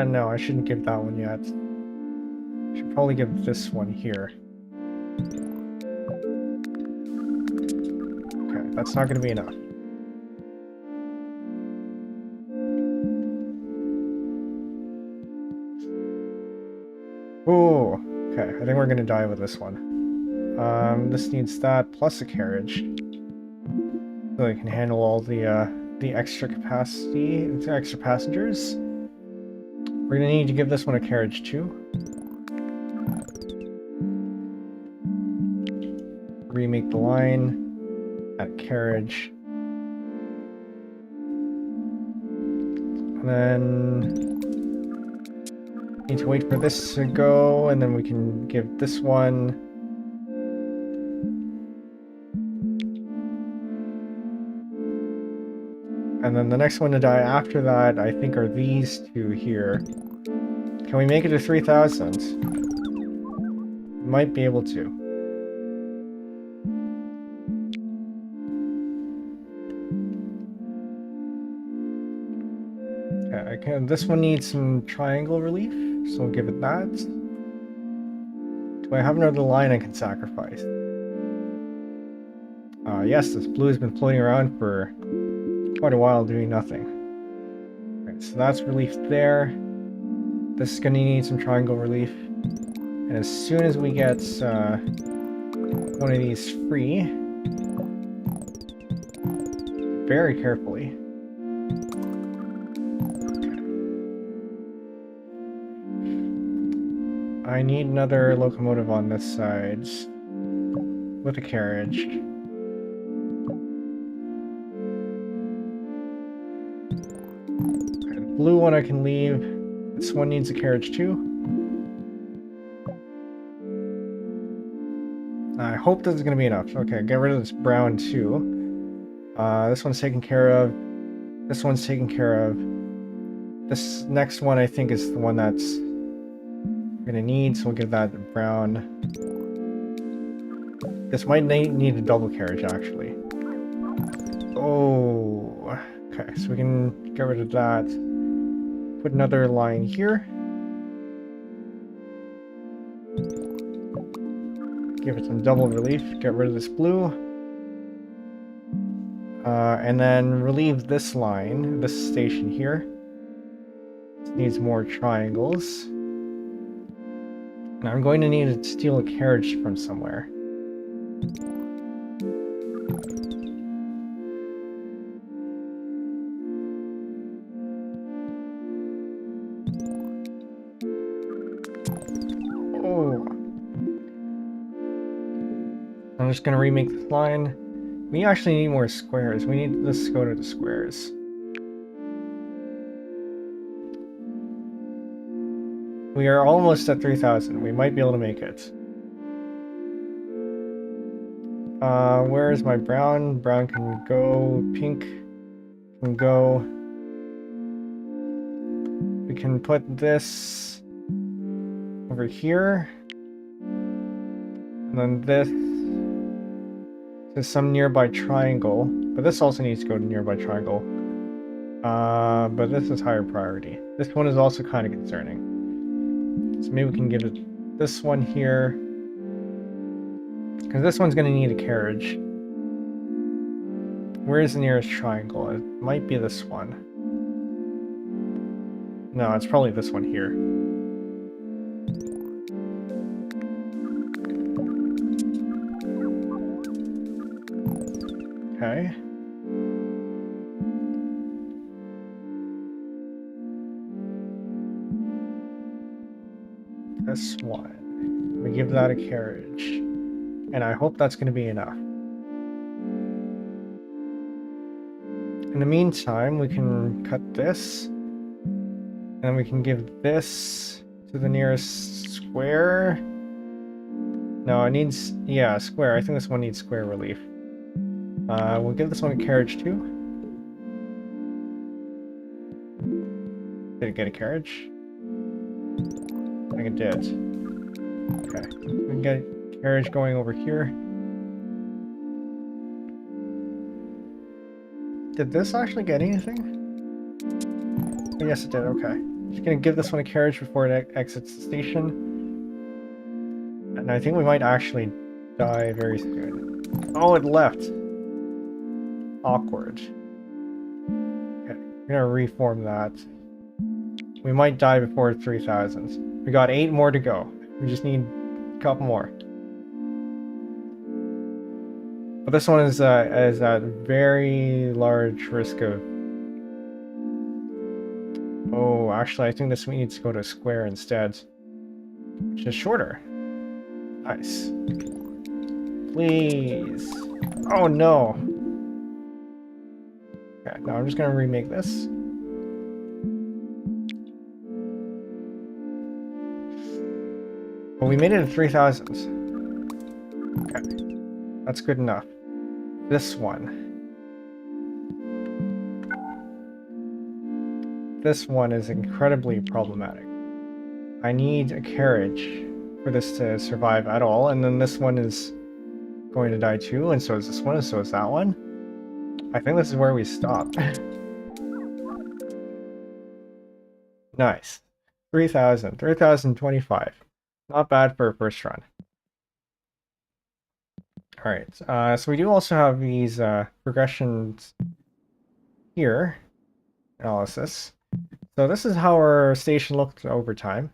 Speaker 1: No, I shouldn't give that one yet. I should probably give this one here. Okay, that's not going to be enough. think we're gonna die with this one. This needs that plus a carriage, so it can handle all the extra capacity, the extra passengers. We're gonna need to give this one a carriage too. Remake the line, add a carriage. And then need to wait for this to go, and then we can give this one. And then the next one to die after that, I think, are these two here. Can we make it to 3,000? Might be able to. Okay, this one needs some triangle relief, so we'll give it that. Do I have another line I can sacrifice? Yes, this blue has been floating around for quite a while doing nothing. Okay, so that's relief there. This is gonna need some triangle relief. And as soon as we get one of these free, very carefully. I need another locomotive on this side with a carriage. Okay, the blue one I can leave. This one needs a carriage too. I hope this is going to be enough. Okay, get rid of this brown too. This one's taken care of. This one's taken care of. This next one I think is the one that's gonna need, so we'll give that brown. This might need a double carriage actually. Oh, okay, so we can get rid of that. Put another line here. Give it some double relief. Get rid of this blue. And then relieve this line, this station here. This needs more triangles. And I'm going to need to steal a carriage from somewhere. Oh. I'm just going to remake this line. We actually need more squares. We need this to go to the squares. We are almost at 3,000. We might be able to make it. Where is my brown? Brown can go. Pink can go. We can put this over here. And then this to some nearby triangle. But this also needs to go to nearby triangle. But this is higher priority. This one is also kind of concerning. So maybe we can give it this one here. Because this one's going to need a carriage. Where is the nearest triangle? It might be this one. No, it's probably this one here. Okay. This one. We give that a carriage. And I hope that's going to be enough. In the meantime, we can cut this. And we can give this to the nearest square. No, it needs... yeah, square. I think this one needs square relief. We'll give this one a carriage too. Did it get a carriage? I think it did. Okay. We can get a carriage going over here. Did this actually get anything? Oh, yes, it did. Okay. Just gonna give this one a carriage before it exits the station. And I think we might actually die very soon. Oh, it left. Awkward. Okay, we're gonna reform that. We might die before 3,000. We got 8 more to go. We just need couple more. But this one is at very large risk of... Oh, actually, I think this one needs to go to square instead, which is shorter. Nice. Please. Oh no. Okay, now I'm just gonna remake this. Well, we made it to 3,000. Okay, that's good enough. This one. This one is incredibly problematic. I need a carriage for this to survive at all, and then this one is going to die too, and so is this one, and so is that one. I think this is where we stop. Nice. 3,000. 3,025. Not bad for a first run. Alright, so we do also have these progressions here. Analysis. So this is how our station looked over time.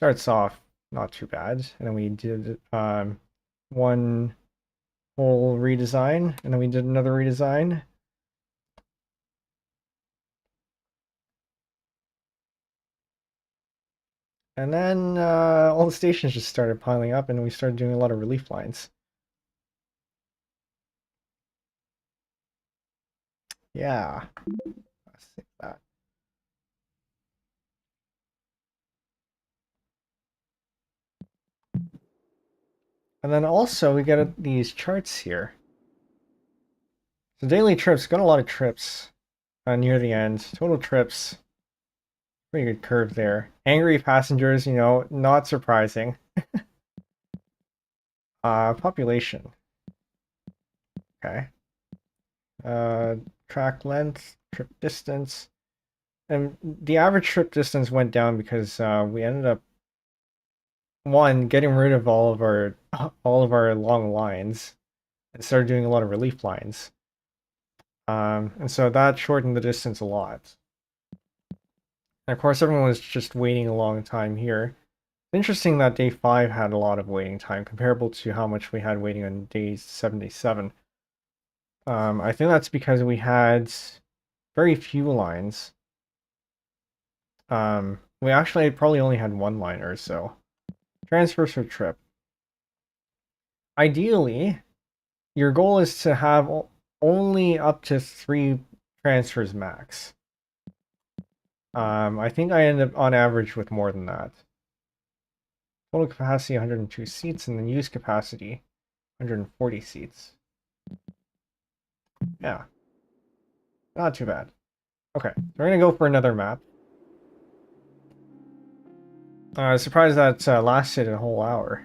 Speaker 1: Starts off not too bad, and then we did one whole redesign, and then we did another redesign. And then all the stations just started piling up, and we started doing a lot of relief lines. Yeah. Let's see that. And then also we get these charts here. So daily trips, got a lot of trips near the end. Total trips, pretty good curve there. Angry passengers, you know, not surprising. Population. Okay. Track length, trip distance. And the average trip distance went down because we ended up getting rid of all of our long lines and started doing a lot of relief lines. And so that shortened the distance a lot. And of course, everyone was just waiting a long time here. Interesting that day 5 had a lot of waiting time, comparable to how much we had waiting on day 77. I think that's because we had very few lines. We actually probably only had one line or so. Transfers per trip. Ideally, your goal is to have only up to 3 transfers max. I think I end up on average with more than that. Total capacity 102 seats, and then use capacity 140 seats. Yeah. Not too bad. Okay, we're gonna go for another map. I was surprised that lasted a whole hour.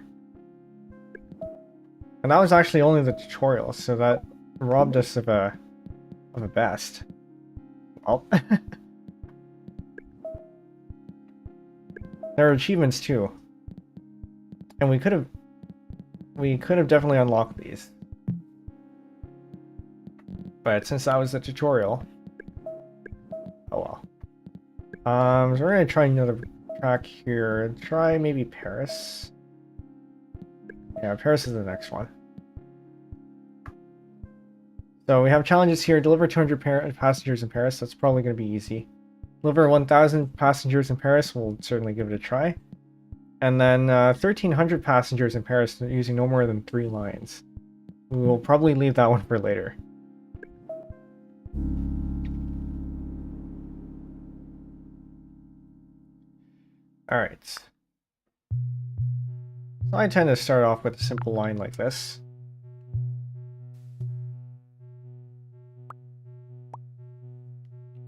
Speaker 1: And that was actually only the tutorial, so that robbed us of a best. Well, there are achievements too, and we could have definitely unlocked these, but since that was the tutorial, oh well. So we're gonna try another track here. Try maybe Paris. Yeah, Paris is the next one. So we have challenges here. Deliver 200 passengers in Paris. That's probably going to be easy. Deliver 1,000 passengers in Paris. We'll certainly give it a try. And then 1,300 passengers in Paris using no more than 3 lines. We will probably leave that one for later. Alright. So I tend to start off with a simple line like this.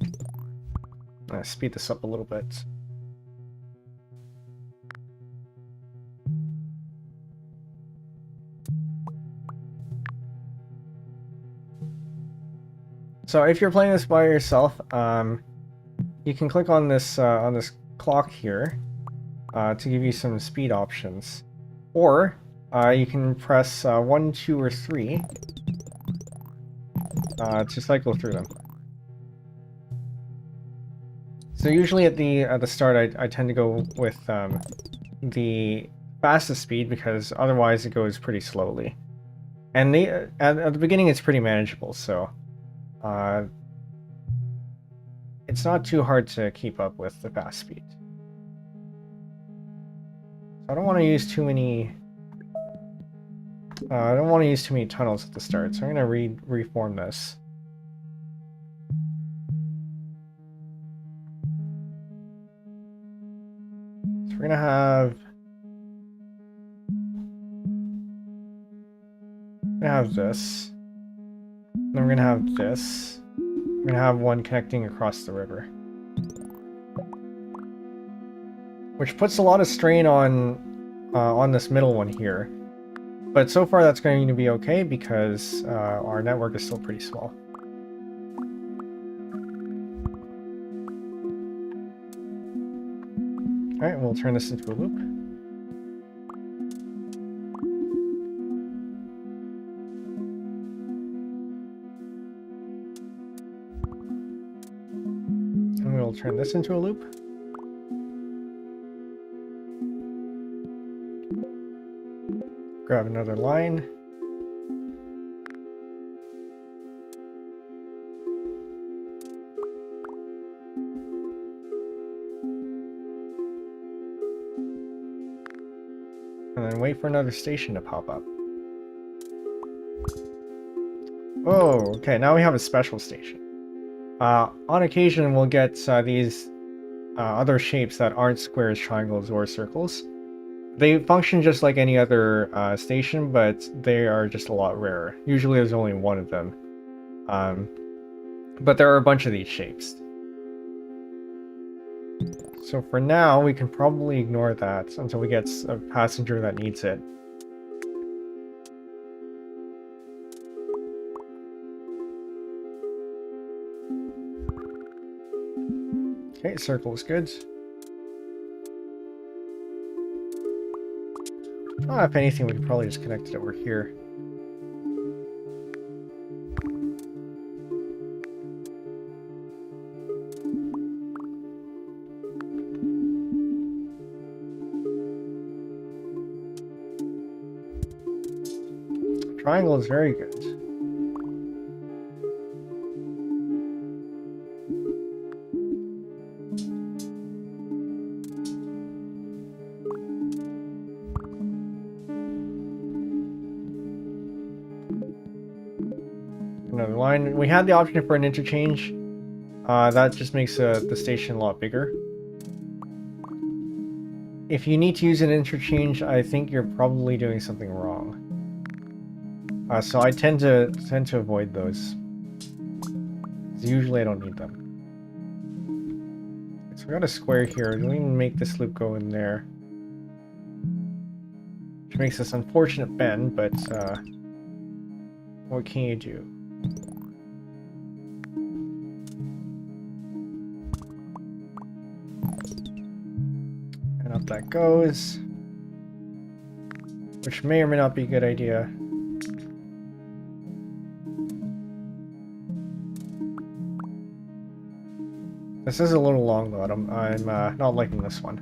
Speaker 1: I'm going to speed this up a little bit. So if you're playing this by yourself, you can click on this clock here to give you some speed options, or you can press 1, 2, or 3 to cycle through them. So usually at the start, I tend to go with the fastest speed because otherwise it goes pretty slowly. And at the beginning it's pretty manageable, so it's not too hard to keep up with the fast speed. So I don't want to use too many. I don't want to use too many tunnels at the start, so I'm gonna reform this. So we're gonna have this. Then we're gonna have this. We're gonna have one connecting across the river, which puts a lot of strain on this middle one here. But so far that's going to be okay because our network is still pretty small. Alright, we'll turn this into a loop. And we'll turn this into a loop. Grab another line. And then wait for another station to pop up. Oh, okay, now we have a special station. On occasion, we'll get these other shapes that aren't squares, triangles, or circles. They function just like any other station, but they are just a lot rarer. Usually there's only one of them. But there are a bunch of these shapes. So for now, we can probably ignore that until we get a passenger that needs it. Okay, circle is good. Oh, if anything, we could probably just connect it over here. Triangle is very good. Another line. We had the option for an interchange. That just makes the station a lot bigger. If you need to use an interchange, I think you're probably doing something wrong. So I tend to avoid those. Usually I don't need them. So we got a square here. We can make this loop go in there. Which makes this unfortunate bend, but what can you do? And up that goes. Which may or may not be a good idea. This is a little long though. I'm not liking this one.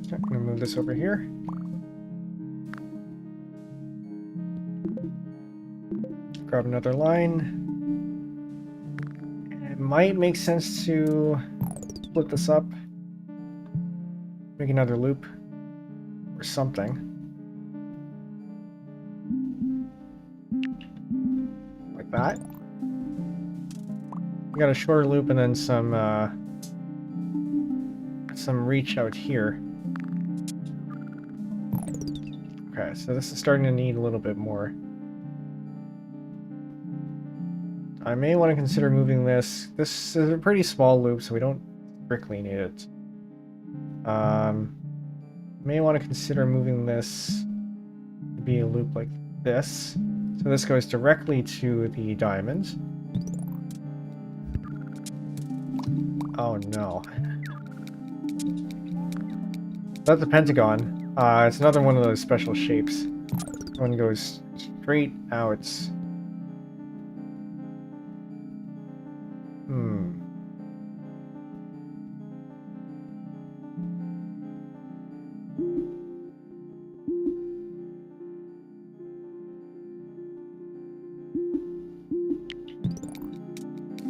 Speaker 1: Okay, I'm gonna move this over here. Grab another line. It might make sense to split this up. Make another loop. Or something. Like that. We got a shorter loop and then some reach out here. Okay, so this is starting to need a little bit more. I may want to consider moving this. This is a pretty small loop, so we don't strictly need it. May want to consider moving this to be a loop like this. So So this goes directly to the diamonds. Oh no. That's the pentagon. It's another one of those special shapes. One goes straight out.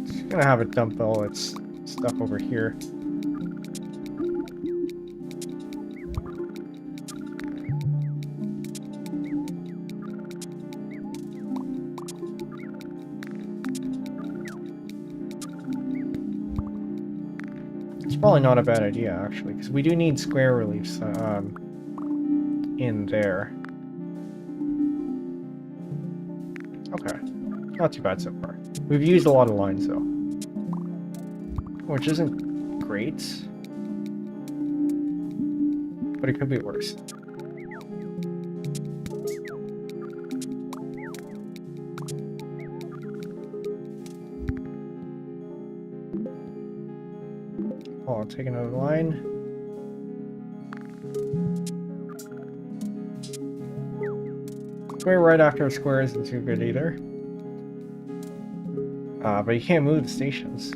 Speaker 1: Just gonna have it dump all its stuff over here. It's probably not a bad idea, actually, because we do need square reliefs in there. Okay, not too bad so far. We've used a lot of lines, though, which isn't great, but it could be worse. Oh, I'll take another line. Square right after a square isn't too good either. But you can't move the stations.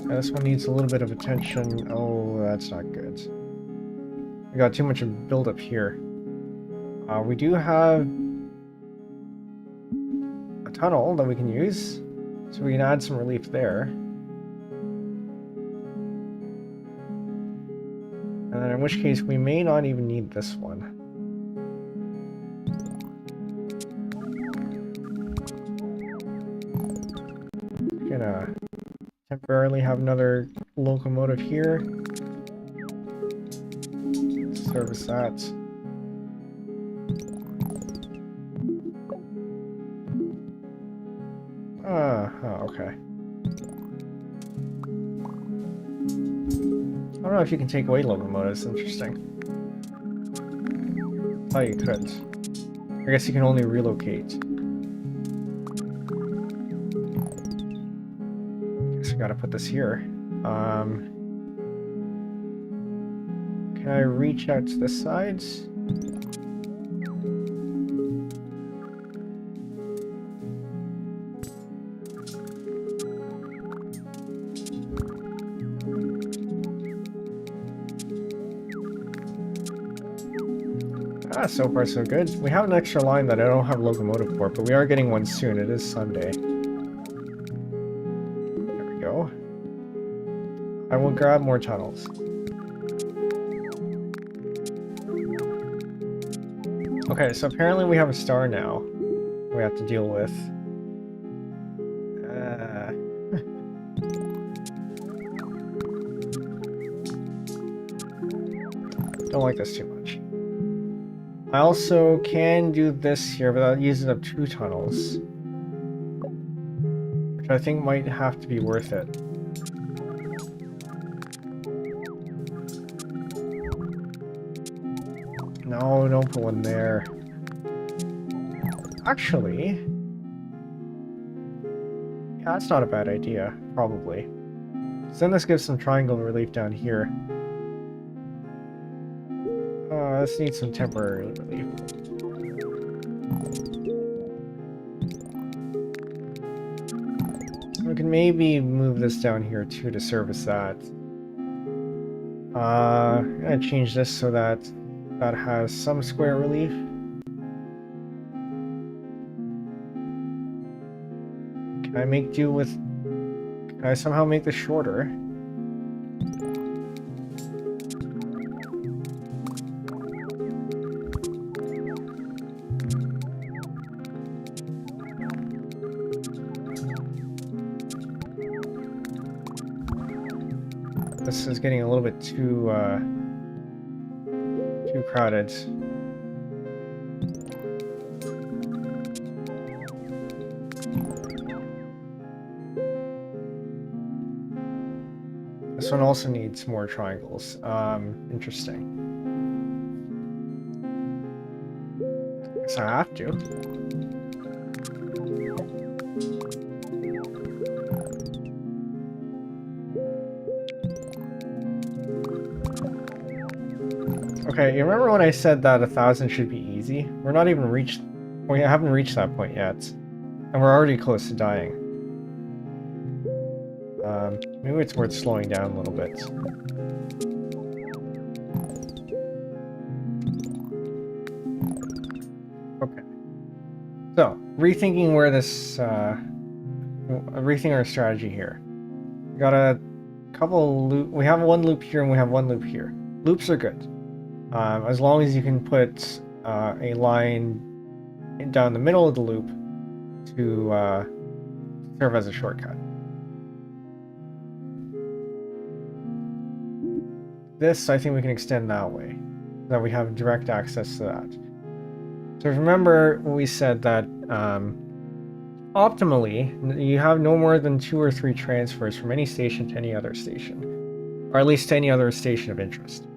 Speaker 1: Yeah, this one needs a little bit of attention. Oh, that's not good. We got too much build up here. We do have a tunnel that we can use, so we can add some relief there. And then in which case we may not even need this one. Gonna temporarily have another locomotive here. Service that. Oh, okay. I don't know if you can take away locomotives. Interesting. Oh, you could. I guess you can only relocate. Guess we gotta put this here. Can I reach out to this side? So far so good. We have an extra line that I don't have locomotive for, but we are getting one soon. It is Sunday. There we go. I will grab more tunnels. Okay, so apparently we have a star now we have to deal with. Don't like this too much. I also can do this here, but that uses up 2 tunnels, which I think might have to be worth it. No, don't put one there. Actually, yeah, that's not a bad idea, probably. So then this gives some triangle relief down here. This needs some temporary relief. We can maybe move this down here too to service that. I'm gonna change this so that that has some square relief. Can I make do with... Can I somehow make this shorter? This is getting a little bit too crowded. This one also needs more triangles. Interesting. Guess I have to. Okay, you remember when I said that 1,000 should be easy? We haven't reached that point yet. And we're already close to dying. Maybe it's worth slowing down a little bit. Okay. So, rethinking where this, rethinking our strategy here. We got a couple we have one loop here and we have one loop here. Loops are good. As long as you can put a line down the middle of the loop to serve as a shortcut. This, I think we can extend that way, so that we have direct access to that. So remember when we said that optimally, you have no more than 2 or 3 transfers from any station to any other station, or at least to any other station of interest.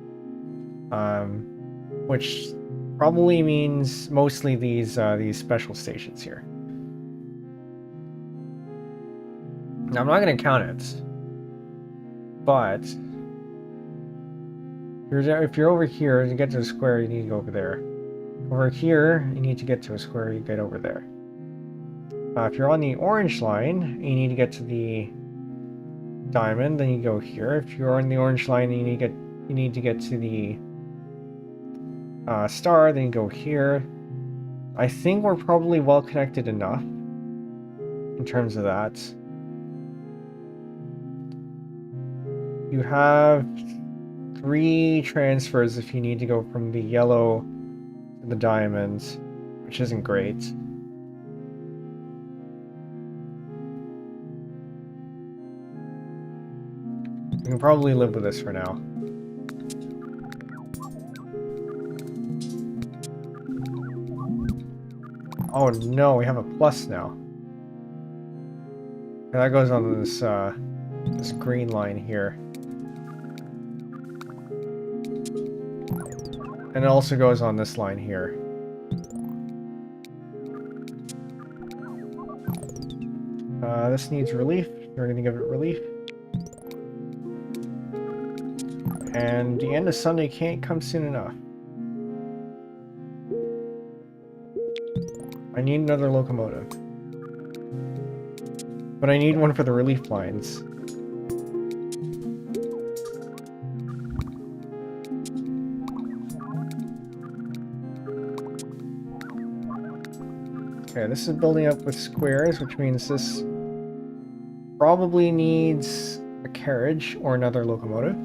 Speaker 1: Which probably means mostly these special stations here. Now I'm not going to count it, but if you're over here to get to a square, you need to go over there. Over here, you need to get to a square, you get over there. If you're on the orange line, you need to get to the diamond, then you go here. If you're on the orange line, you need to get to the star, then you go here. I think we're probably well connected enough in terms of that. You have 3 transfers if you need to go from the yellow to the diamonds, which isn't great. You can probably live with this for now. Oh no, we have a plus now. And that goes on this this green line here. And it also goes on this line here. This needs relief. We're going to give it relief. And the end of Sunday can't come soon enough. I need another locomotive. But I need one for the relief lines. Okay, this is building up with squares, which means this probably needs a carriage or another locomotive.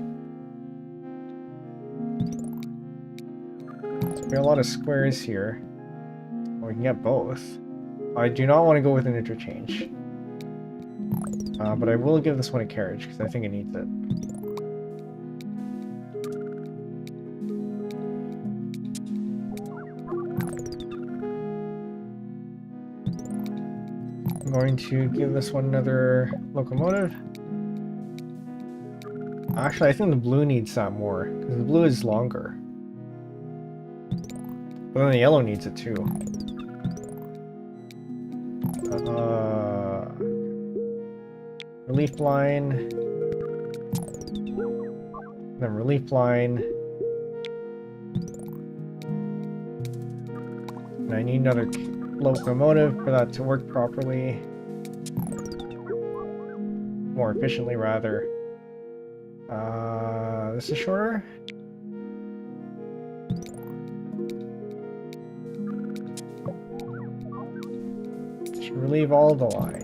Speaker 1: So we have a lot of squares here. Well, we can get both. I do not want to go with an interchange. But I will give this one a carriage, because I think it needs it. I'm going to give this one another locomotive. Actually, I think the blue needs that more, because the blue is longer. But then the yellow needs it too. Relief line. Then relief line. And I need another locomotive for that to work properly. More efficiently, rather. This is shorter. Should relieve all the lines.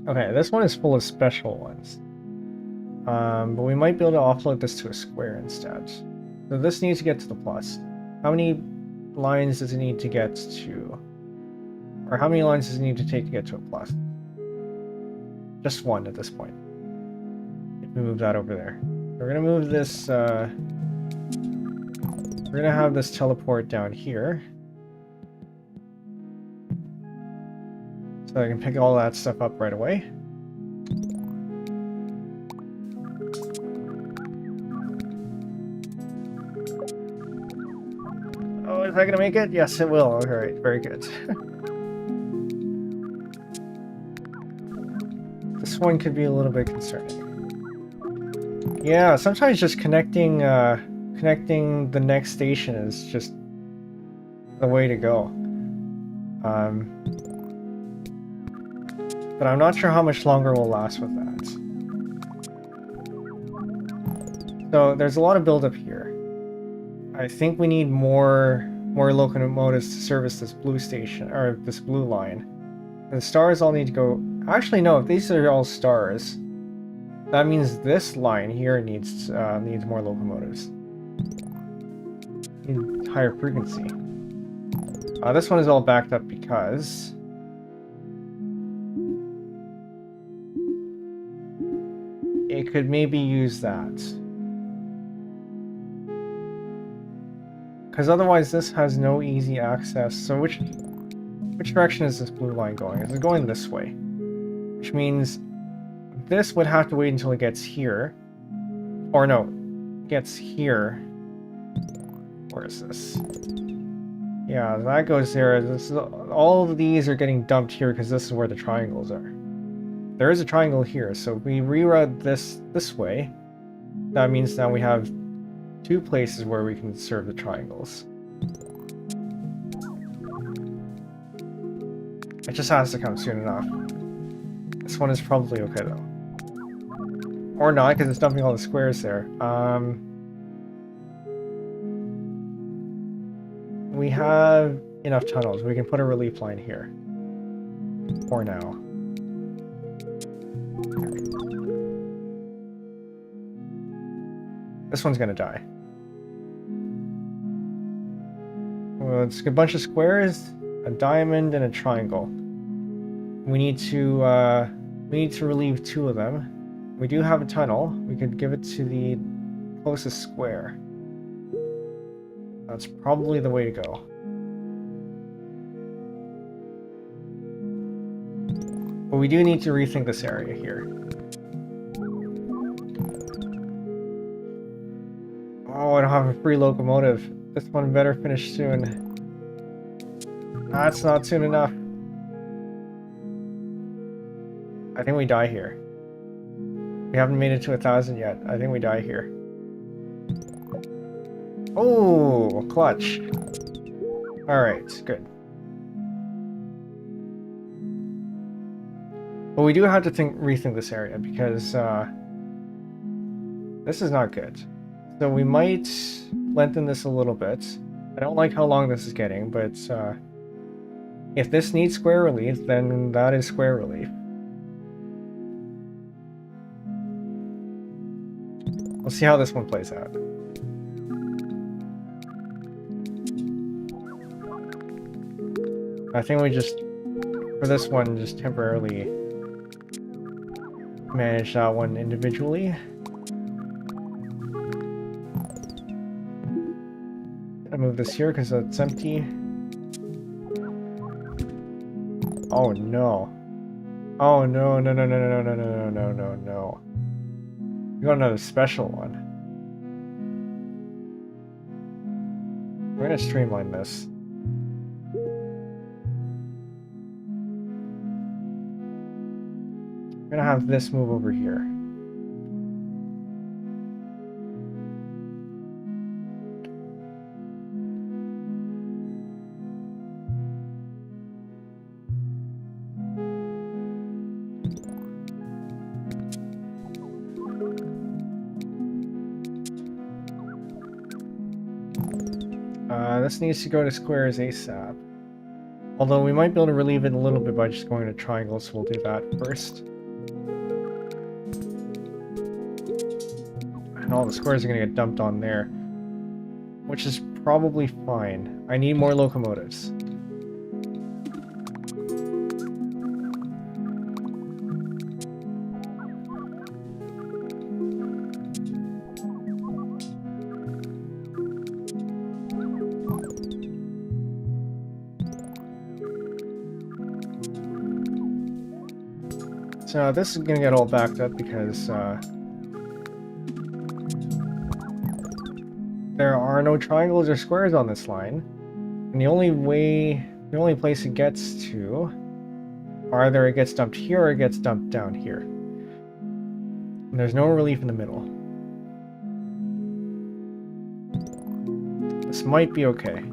Speaker 1: Okay, this one is full of special ones. But we might be able to offload this to a square instead. So this needs to get to the plus. How many lines does it need to get to? Or how many lines does it need to take to get to a plus? Just one at this point. If move that over there. We're gonna move this, we're gonna have this teleport down here. So I can pick all that stuff up right away. Oh, is that gonna make it? Yes, it will. Alright, very good. This one could be a little bit concerning. Yeah, sometimes just connecting the next station is just the way to go. But I'm not sure how much longer we'll last with that. So there's a lot of buildup here. I think we need more locomotives to service this blue station, or this blue line. The stars all need to go... Actually, no, if these are all stars, that means this line here needs more locomotives. Need higher frequency. This one is all backed up because... it could maybe use that. Because otherwise this has no easy access. So which direction is this blue line going? Is it going this way? Which means this would have to wait until it gets here. Or no, gets here. Where is this? Yeah, that goes there. All of these are getting dumped here because this is where the triangles are. There is a triangle here, so if we reroute this way, that means now we have two places where we can serve the triangles. It just has to come soon enough. This one is probably okay though. Or not, because it's dumping all the squares there. We have enough tunnels. We can put a relief line here. For now. This one's gonna die. Well, it's a bunch of squares, a diamond, and a triangle. We need to relieve two of them. We do have a tunnel. We could give it to the closest square. That's probably the way to go. But we do need to rethink this area here. Oh, I don't have a free locomotive. This one better finish soon. That's not soon enough. I think we die here. We haven't made it to 1,000 yet. I think we die here. Oh, clutch. Alright, good. But we do have to rethink this area because this is not good. So we might lengthen this a little bit. I don't like how long this is getting, but if this needs square relief, then that is square relief. We'll see how this one plays out. I think we just, for this one, just temporarily manage that one individually. I'll move this here because it's empty. Oh no. Oh no, no, no, no, no, no, no, no, no, no. We got another special one. We're gonna streamline this. We're gonna have this move over here. This needs to go to squares ASAP. Although we might be able to relieve it a little bit by just going to triangles, so we'll do that first. And all the squares are going to get dumped on there. Which is probably fine. I need more locomotives. So this is gonna get all backed up because there are no triangles or squares on this line, and the only place it gets to, either it gets dumped here or it gets dumped down here. And there's no relief in the middle. This might be okay.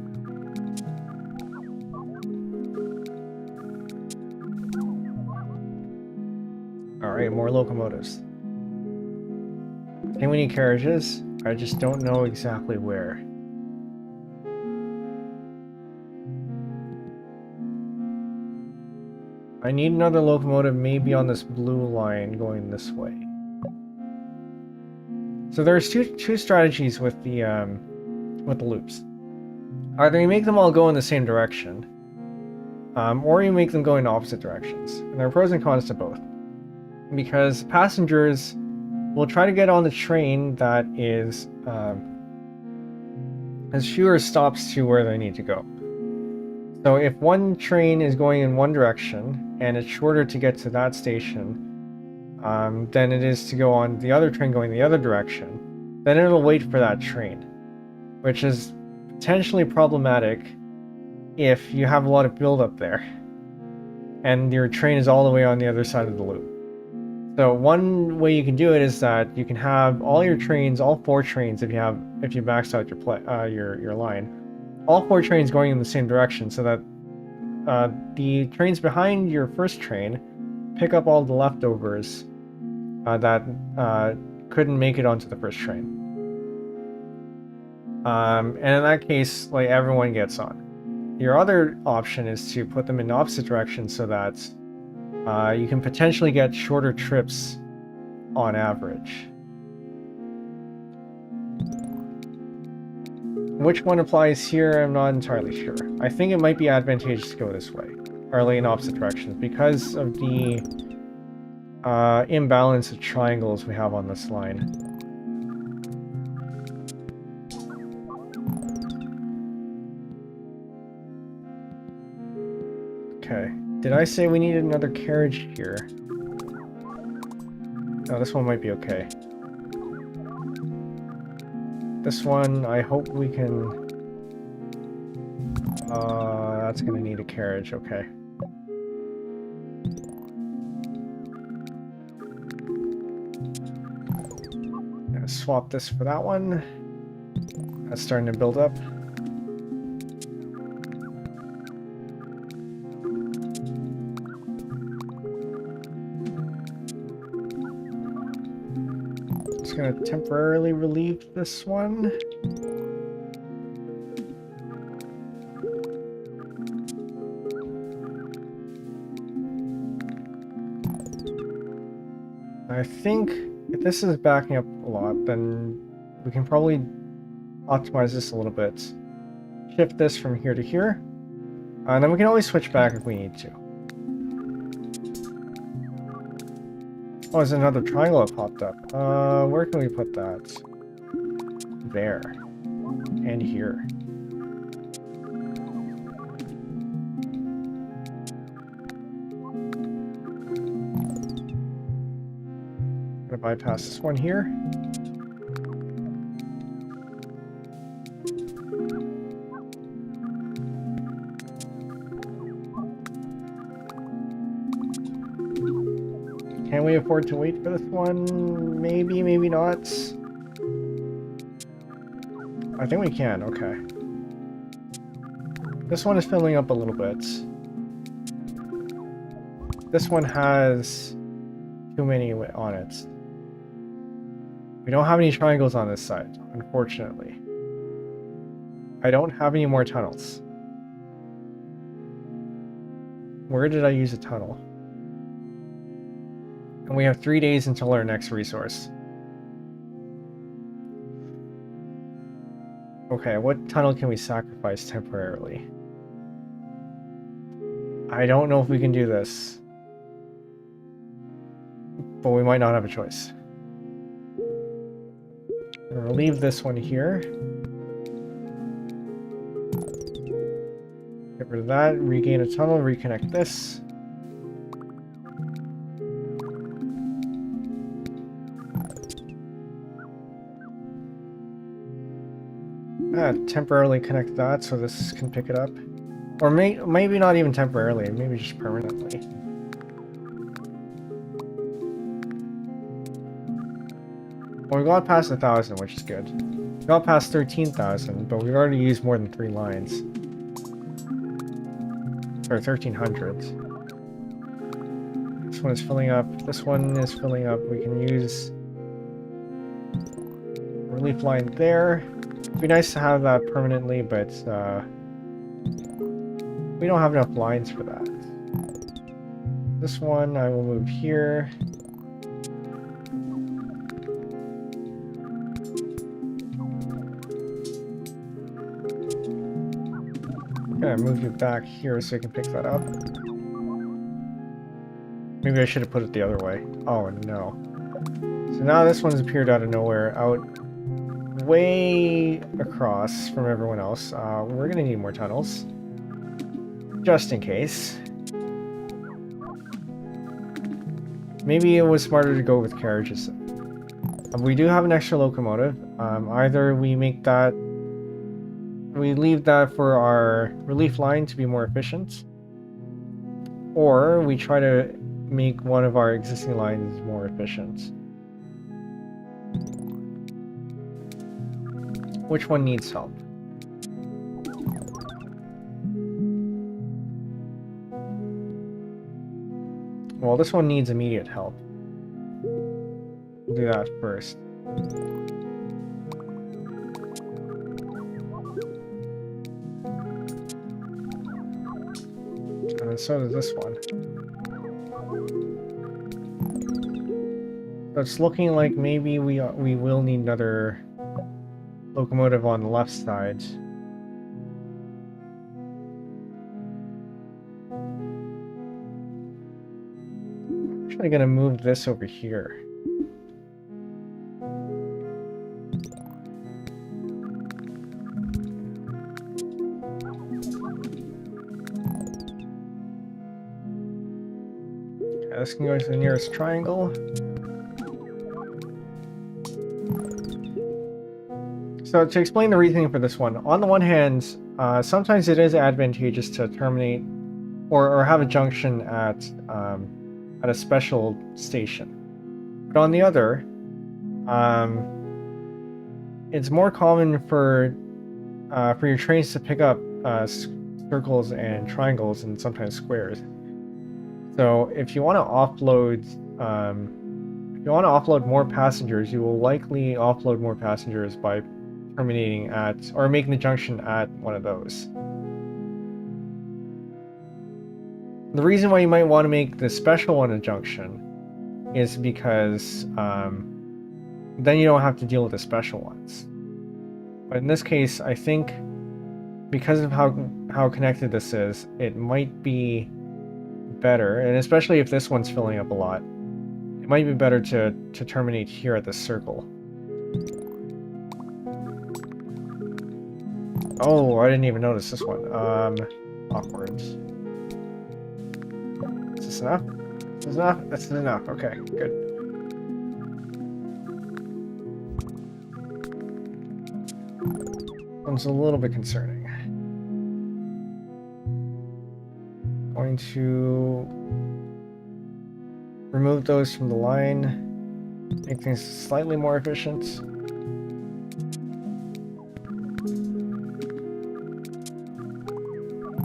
Speaker 1: Alright, more locomotives. I think we need carriages. I just don't know exactly where. I need another locomotive maybe on this blue line going this way. So there's two strategies with the loops. Either you make them all go in the same direction, or you make them go in opposite directions. And there are pros and cons to both. Because passengers will try to get on the train that is has fewer stops to where they need to go. So if one train is going in one direction and it's shorter to get to that station than it is to go on the other train going the other direction, then it'll wait for that train, which is potentially problematic if you have a lot of buildup there and your train is all the way on the other side of the loop. So one way you can do it is that you can have all your trains, all 4 trains, if you max out your line, all 4 trains going in the same direction, so that the trains behind your first train pick up all the leftovers that couldn't make it onto the first train. And in that case, like, everyone gets on. Your other option is to put them in opposite directions so that you can potentially get shorter trips on average. Which one applies here, I'm not entirely sure. I think it might be advantageous to go this way, or like in opposite directions, because of the imbalance of triangles we have on this line. Okay. Did I say we needed another carriage here? Oh, this one might be okay. This one, I hope we can... that's gonna need a carriage, okay. Gonna swap this for that one. That's starting to build up. Gonna temporarily relieve this one. I think if this is backing up a lot, then we can probably optimize this a little bit. Shift this from here to here, and then we can always switch back if we need to. Oh, there's another triangle that popped up. Where can we put that? There. And here. Gonna bypass this one here. Can we afford to wait for this one? Maybe, maybe not. I think we can, okay. This one is filling up a little bit. This one has too many on it. We don't have any triangles on this side, unfortunately. I don't have any more tunnels. Where did I use a tunnel? And we have 3 days until our next resource. Okay, what tunnel can we sacrifice temporarily? I don't know if we can do this. But we might not have a choice. I'm gonna leave this one here. Get rid of that, regain a tunnel, reconnect this. Temporarily connect that so this can pick it up. Or maybe not even temporarily, maybe just permanently. Well, we got past 1,000, which is good. We got past 13,000, but we've already used more than 3 lines. Or 1,300. This one is filling up. This one is filling up. We can use a relief line there. It'd be nice to have that permanently, but we don't have enough lines for that. This one I will move here. I'm gonna move it back here so I can pick that up. Maybe I should have put it the other way. Oh no. So now this one's appeared out of nowhere, out way across from everyone else. We're gonna need more tunnels. Just in case. Maybe it was smarter to go with carriages. We do have an extra locomotive. Either we make that... we leave that for our relief line to be more efficient. Or we try to make one of our existing lines more efficient. Which one needs help? Well, this one needs immediate help. We'll do that first. And so does this one. So it's looking like maybe we will need another locomotive on the left side. I'm actually gonna move this over here. Okay, this can go to the nearest triangle. So to explain the reasoning for this one, on the one hand, sometimes it is advantageous to terminate or have a junction at a special station. But on the other, it's more common for your trains to pick up circles and triangles and sometimes squares. So if you want to offload, more passengers, you will likely offload more passengers by terminating at or making the junction at one of those. The reason why you might want to make the special one a junction is because then you don't have to deal with the special ones. But in this case, I think because of how connected this is, it might be better, and especially if this one's filling up a lot, it might be better to terminate here at the circle. Oh, I didn't even notice this one. Awkward. Is this enough? Is this enough? That's enough. Okay, good. One's a little bit concerning. Going to remove those from the line, make things slightly more efficient.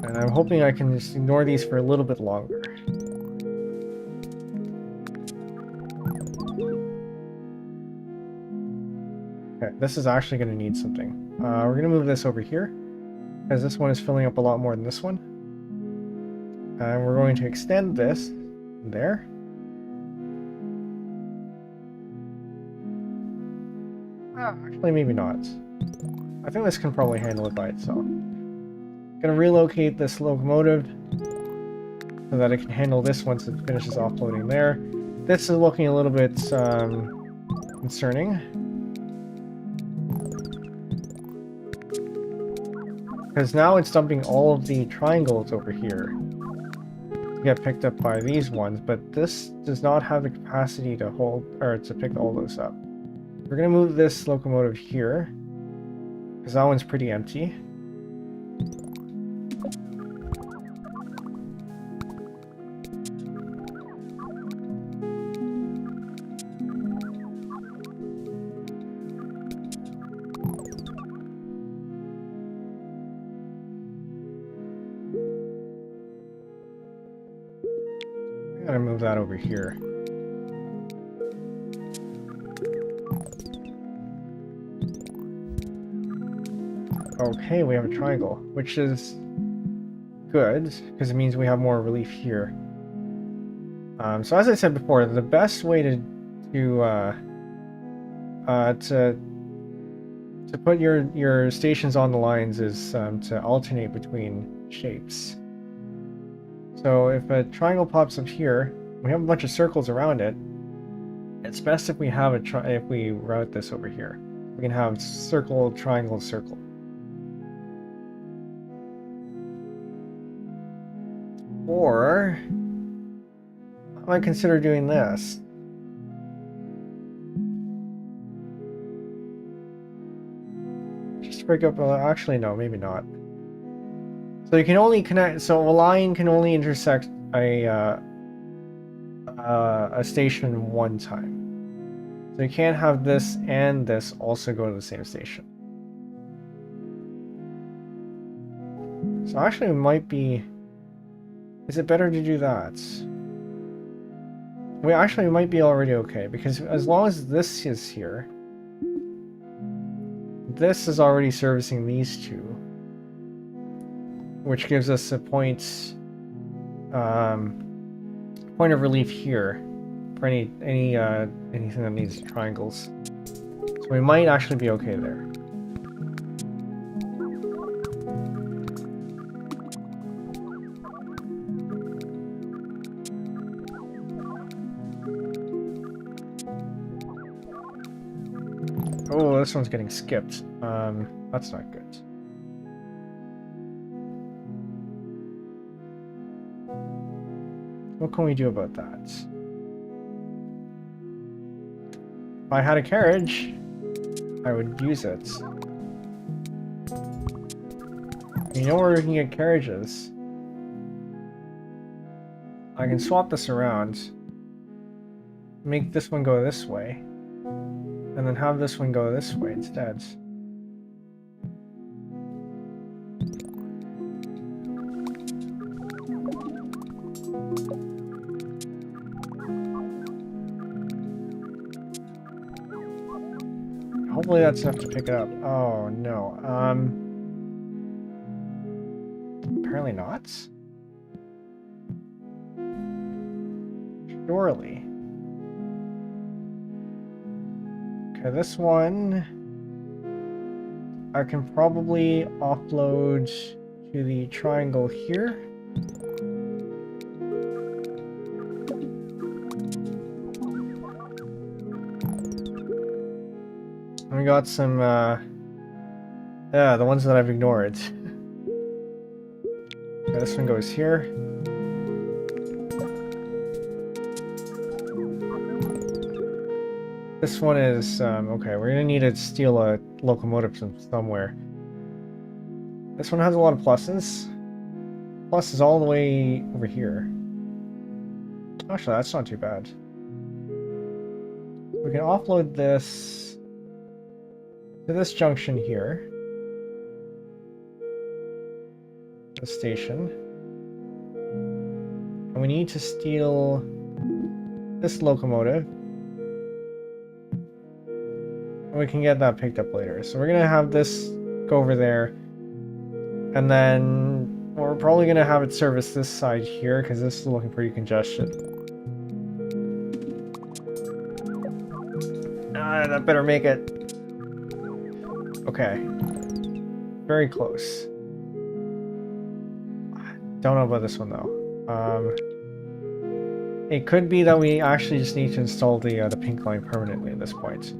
Speaker 1: And I'm hoping I can just ignore these for a little bit longer. Okay, this is actually going to need something. We're going to move this over here, because this one is filling up a lot more than this one. And we're going to extend this there. Actually, maybe not. I think this can probably handle it by itself. Gonna relocate this locomotive so that it can handle this once it finishes offloading there. This is looking a little bit concerning. Because now it's dumping all of the triangles over here to get picked up by these ones, but this does not have the capacity to hold or to pick all those up. We're gonna move this locomotive here, Because that one's pretty empty. I gotta move that over here. Okay, we have a triangle, which is good, because it means we have more relief here. So as I said before, the best way to put your stations on the lines is to alternate between shapes. So if a triangle pops up here, we have a bunch of circles around it. It's best if we have if we route this over here. We can have circle, triangle, circle. Or I might consider doing this. Just break up. Actually, no, maybe not. So you can only connect. So a line can only intersect a station one time. So you can't have this and this also go to the same station. So actually, it might be. Is it better to do that? We actually might be already okay, because as long as this is here, this is already servicing these two, which gives us a point of relief here for anything that needs triangles. So we might actually be okay there. Oh, this one's getting skipped. That's not good. What can we do about that? If I had a carriage, I would use it. You know where we can get carriages? I can swap this around. Make this one go this way. And then have this one go this way instead. Hopefully that's enough to pick it up. Oh no. Apparently not. Surely. Okay, this one I can probably offload to the triangle here. We got some, yeah, the ones that I've ignored. Okay, this one goes here. This one is, okay, we're gonna need to steal a locomotive from somewhere. This one has a lot of pluses. Plus is all the way over here. Actually, that's not too bad. We can offload this to this junction here. The station. And we need to steal this locomotive. We can get that picked up later. So we're gonna have this go over there, and then we're probably gonna have it service this side here because this is looking pretty congested. That better make it. Okay, very close. Don't know about this one though. It could be that we actually just need to install the pink line permanently at this point.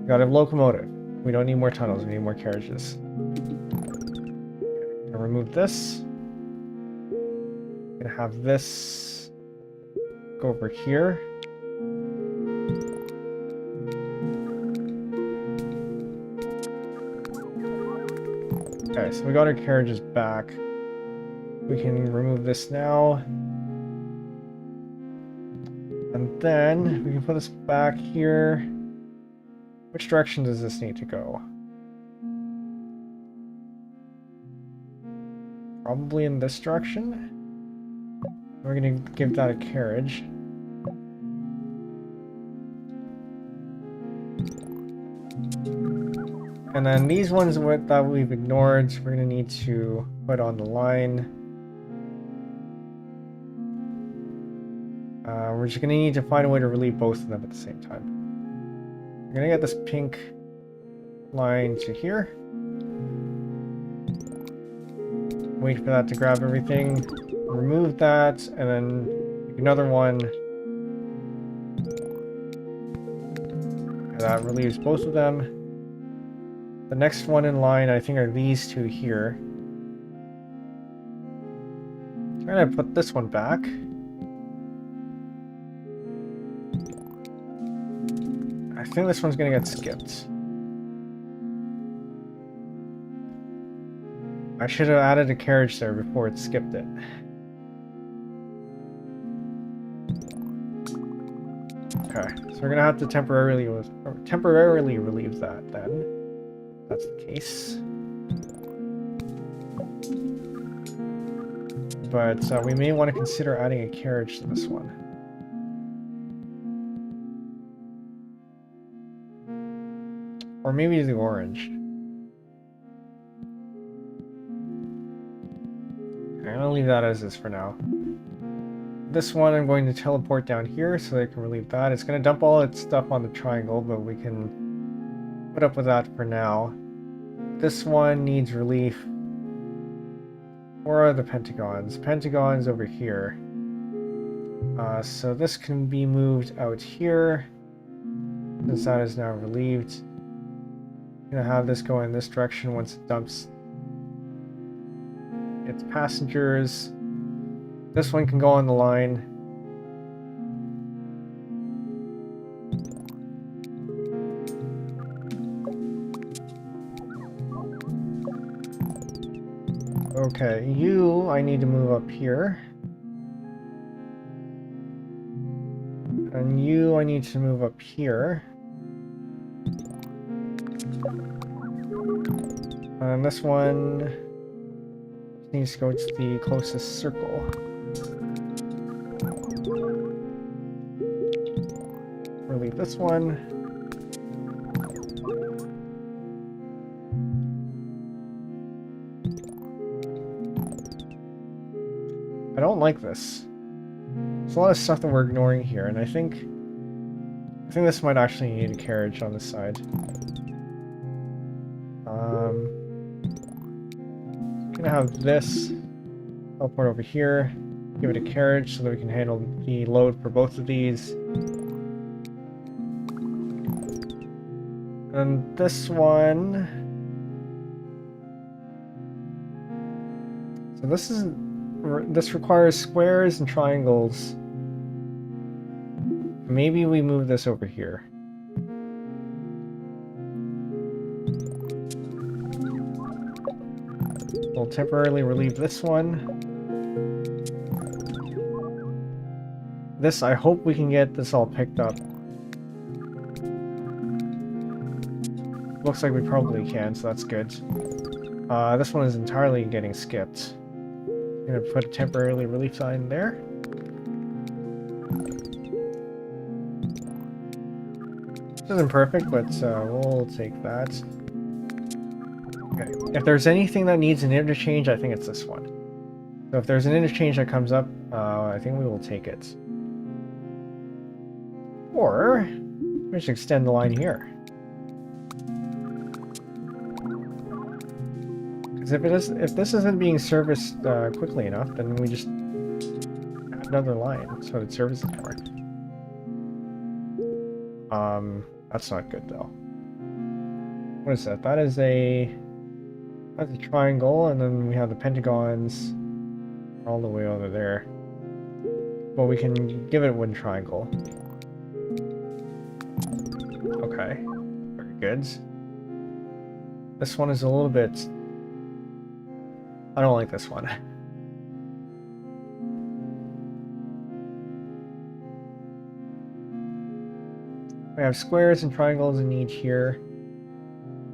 Speaker 1: We got a locomotive. We don't need more tunnels, we need more carriages. Okay, gonna remove this. Gonna have this go over here. Okay, so we got our carriages back. We can remove this now. And then we can put this back here. Which direction does this need to go? Probably in this direction. We're gonna give that a carriage. And then these ones that we've ignored, we're gonna need to put on the line. We're just gonna need to find a way to relieve both of them at the same time. We're gonna get this pink line to here. Wait for that to grab everything. Remove that, and then another one. That relieves both of them. The next one in line, I think, are these two here. I'm gonna put this one back. I think this one's gonna get skipped. I should have added a carriage there before it skipped it. Okay, so we're gonna have to temporarily relieve that then. That's the case. But we may want to consider adding a carriage to this one. Or maybe the orange. Okay, I'm gonna leave that as is for now. This one I'm going to teleport down here so they can relieve that. It's gonna dump all its stuff on the triangle, but we can put up with that for now. This one needs relief. Where are the pentagons? Pentagons over here. So this can be moved out here, since that is now relieved. I'm gonna have this go in this direction once it dumps its passengers. This one can go on the line. Okay, you, I need to move up here. And you, I need to move up here. And this one needs to go to the closest circle. Relieve this one. I don't like this. There's a lot of stuff that we're ignoring here, and I think this might actually need a carriage on this side. Gonna have this teleport over here, give it a carriage so that we can handle the load for both of these. And this one. So this requires squares and triangles. Maybe we move this over here. We'll temporarily relieve this one. This, I hope we can get this all picked up. Looks like we probably can, so that's good. This one is entirely getting skipped. I'm gonna put a temporarily relief sign there. This isn't perfect, but we'll take that. Okay. If there's anything that needs an interchange, I think it's this one. So if there's an interchange that comes up, I think we will take it. Or we should extend the line here. Because if this isn't being serviced quickly enough, then we just add another line so it services more. That's not good though. What is that? That's a triangle, and then we have the pentagons all the way over there. Well, we can give it a wooden triangle. Okay, very good. This one is a little bit I don't like this one. We have squares and triangles in each here.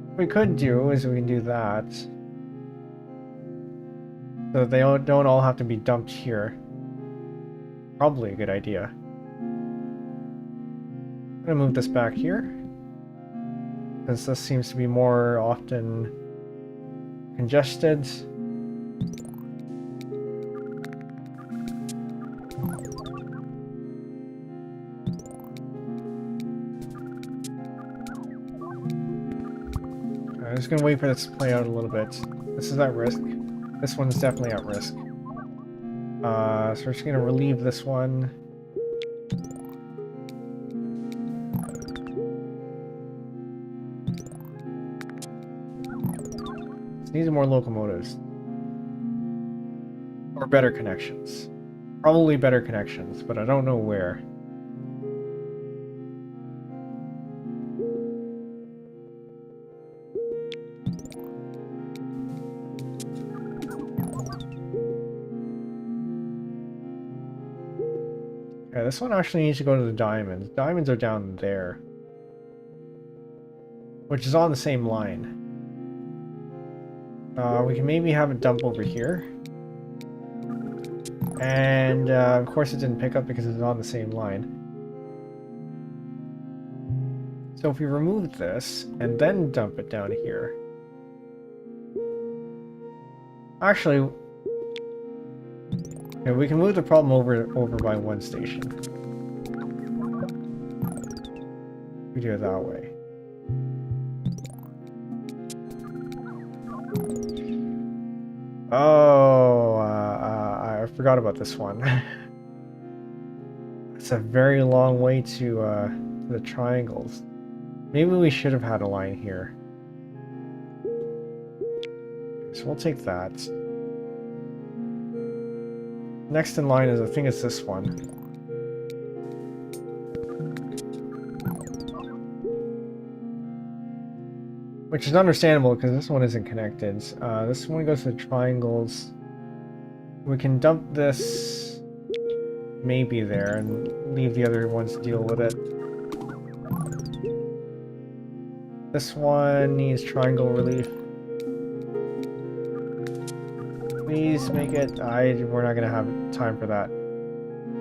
Speaker 1: What we could do is we can do that. So that they don't all have to be dumped here. Probably a good idea. I'm gonna move this back here, because this seems to be more often congested. I'm just gonna wait for this to play out a little bit. This is at risk. This one's definitely at risk. So we're just gonna relieve this one. This needs more locomotives. Or better connections. Probably better connections, but I don't know where. Okay, this one actually needs to go to the diamonds. Diamonds are down there. Which is on the same line. We can maybe have it dump over here. And of course it didn't pick up because it's on the same line. So if we remove this and then dump it down here. Actually, okay, we can move the problem over by one station. We do it that way. Oh, I forgot about this one. It's a very long way to the triangles. Maybe we should have had a line here. So we'll take that. Next in line is, I think it's this one. Which is understandable because this one isn't connected. This one goes to the triangles. We can dump this maybe there and leave the other ones to deal with it. This one needs triangle relief. Please make it. We're not gonna have time for that.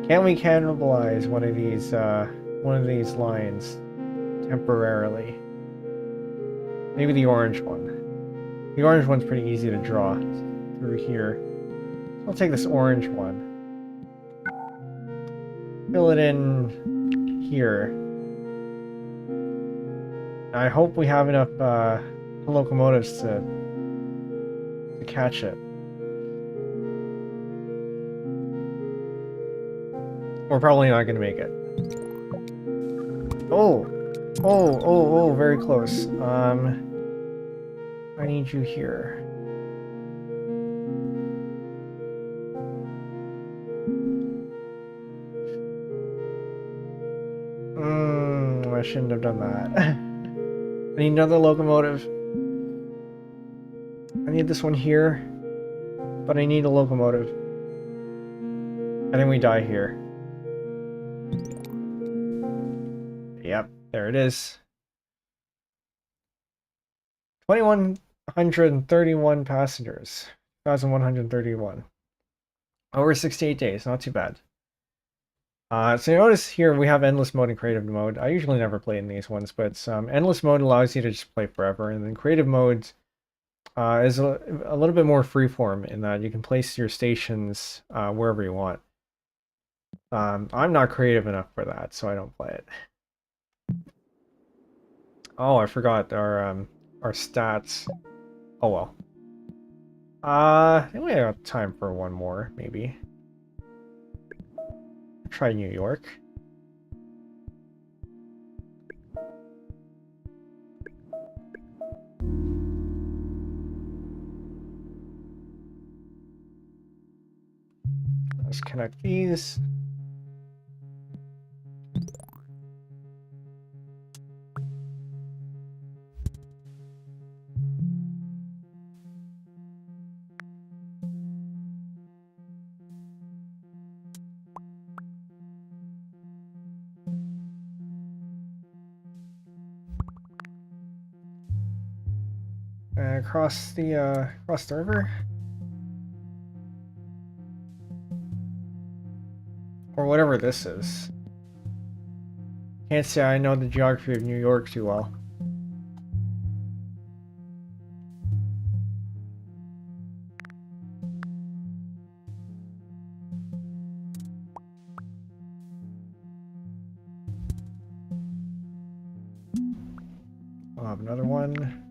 Speaker 1: Can we cannibalize one of these lines temporarily? Maybe the orange one. The orange one's pretty easy to draw through here. I'll take this orange one. Fill it in here. I hope we have enough locomotives to catch it. We're probably not gonna make it. Oh, very close. I need you here. I shouldn't have done that. I need another locomotive. I need this one here, but I need a locomotive. I think we die here. Yep, there it is. 2,131 passengers. 2,131. Over 68 days, not too bad. So you notice here we have endless mode and creative mode. I usually never play in these ones, but endless mode allows you to just play forever, and then creative mode is a little bit more freeform in that you can place your stations wherever you want. I'm not creative enough for that, so I don't play it. Oh, I forgot our stats. Oh well. I think we have time for one more, maybe. Try New York. Let's connect these. across the river, or whatever this is. Can't say I know the geography of New York too well. I'll have another one.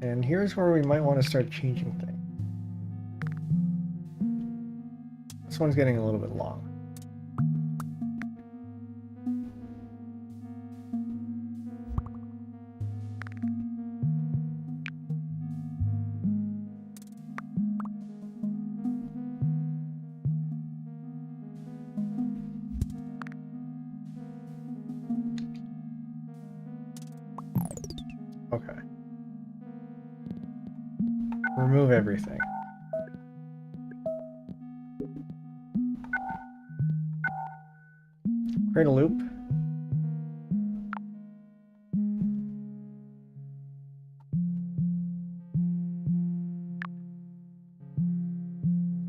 Speaker 1: And here's where we might want to start changing things. This one's getting a little bit long. Okay. Remove everything. Create a loop.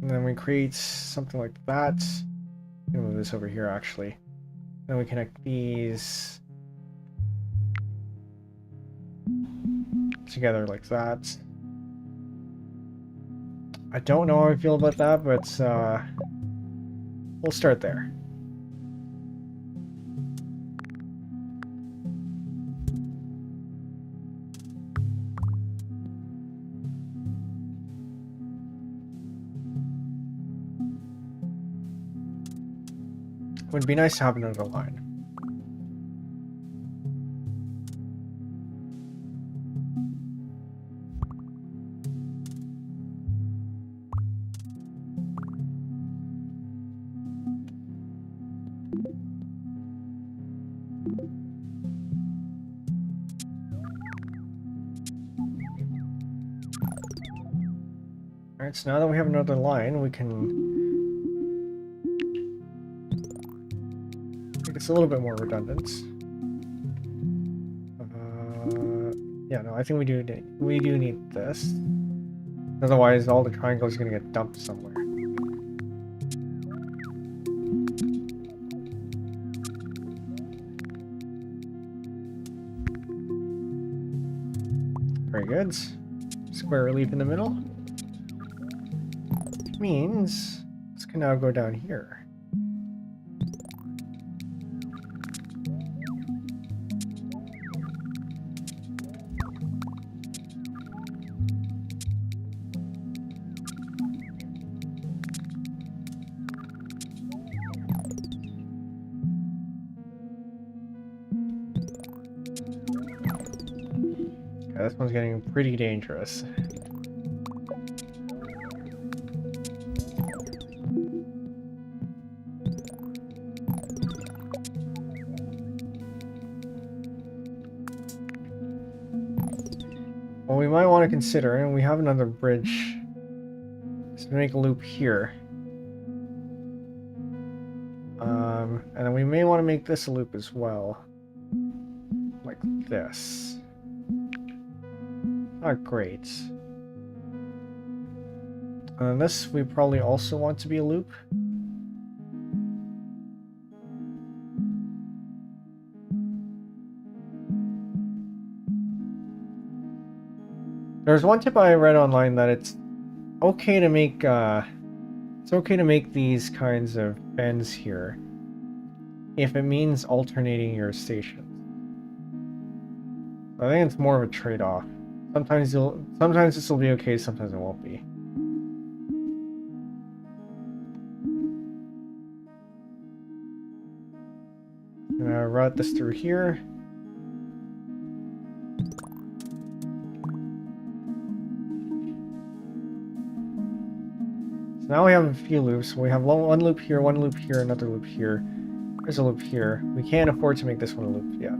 Speaker 1: And then we create something like that. Move this over here actually. Then we connect these together like that. I don't know how I feel about that, but we'll start there. It would be nice to have another line. Alright, so now that we have another line, we can make this a little bit more redundant. Yeah, no, I think we do need this. Otherwise, all the triangles are going to get dumped somewhere. Very good. Square relief in the middle. Which means this can now go down here. Okay, this one's getting pretty dangerous. What we might want to consider, and we have another bridge, is to make a loop here. And then we may want to make this a loop as well. Like this. Not great. And this we probably also want to be a loop. There's one tip I read online that it's okay to make these kinds of bends here if it means alternating your stations. I think it's more of a trade-off. Sometimes this will be okay, sometimes it won't be. I'm gonna route this through here. Now we have a few loops. We have one loop here, another loop here. There's a loop here. We can't afford to make this one a loop yet.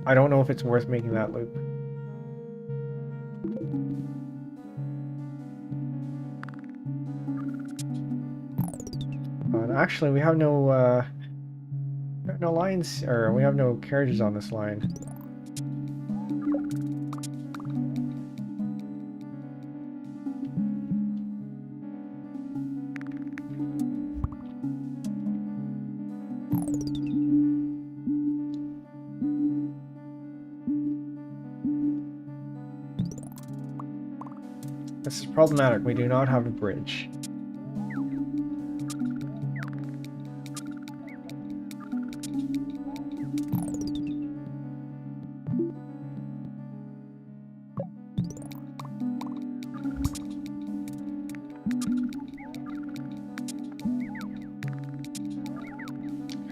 Speaker 1: I don't know if it's worth making that loop. But actually, we have no lines, or we have no carriages on this line. This is problematic. We do not have a bridge.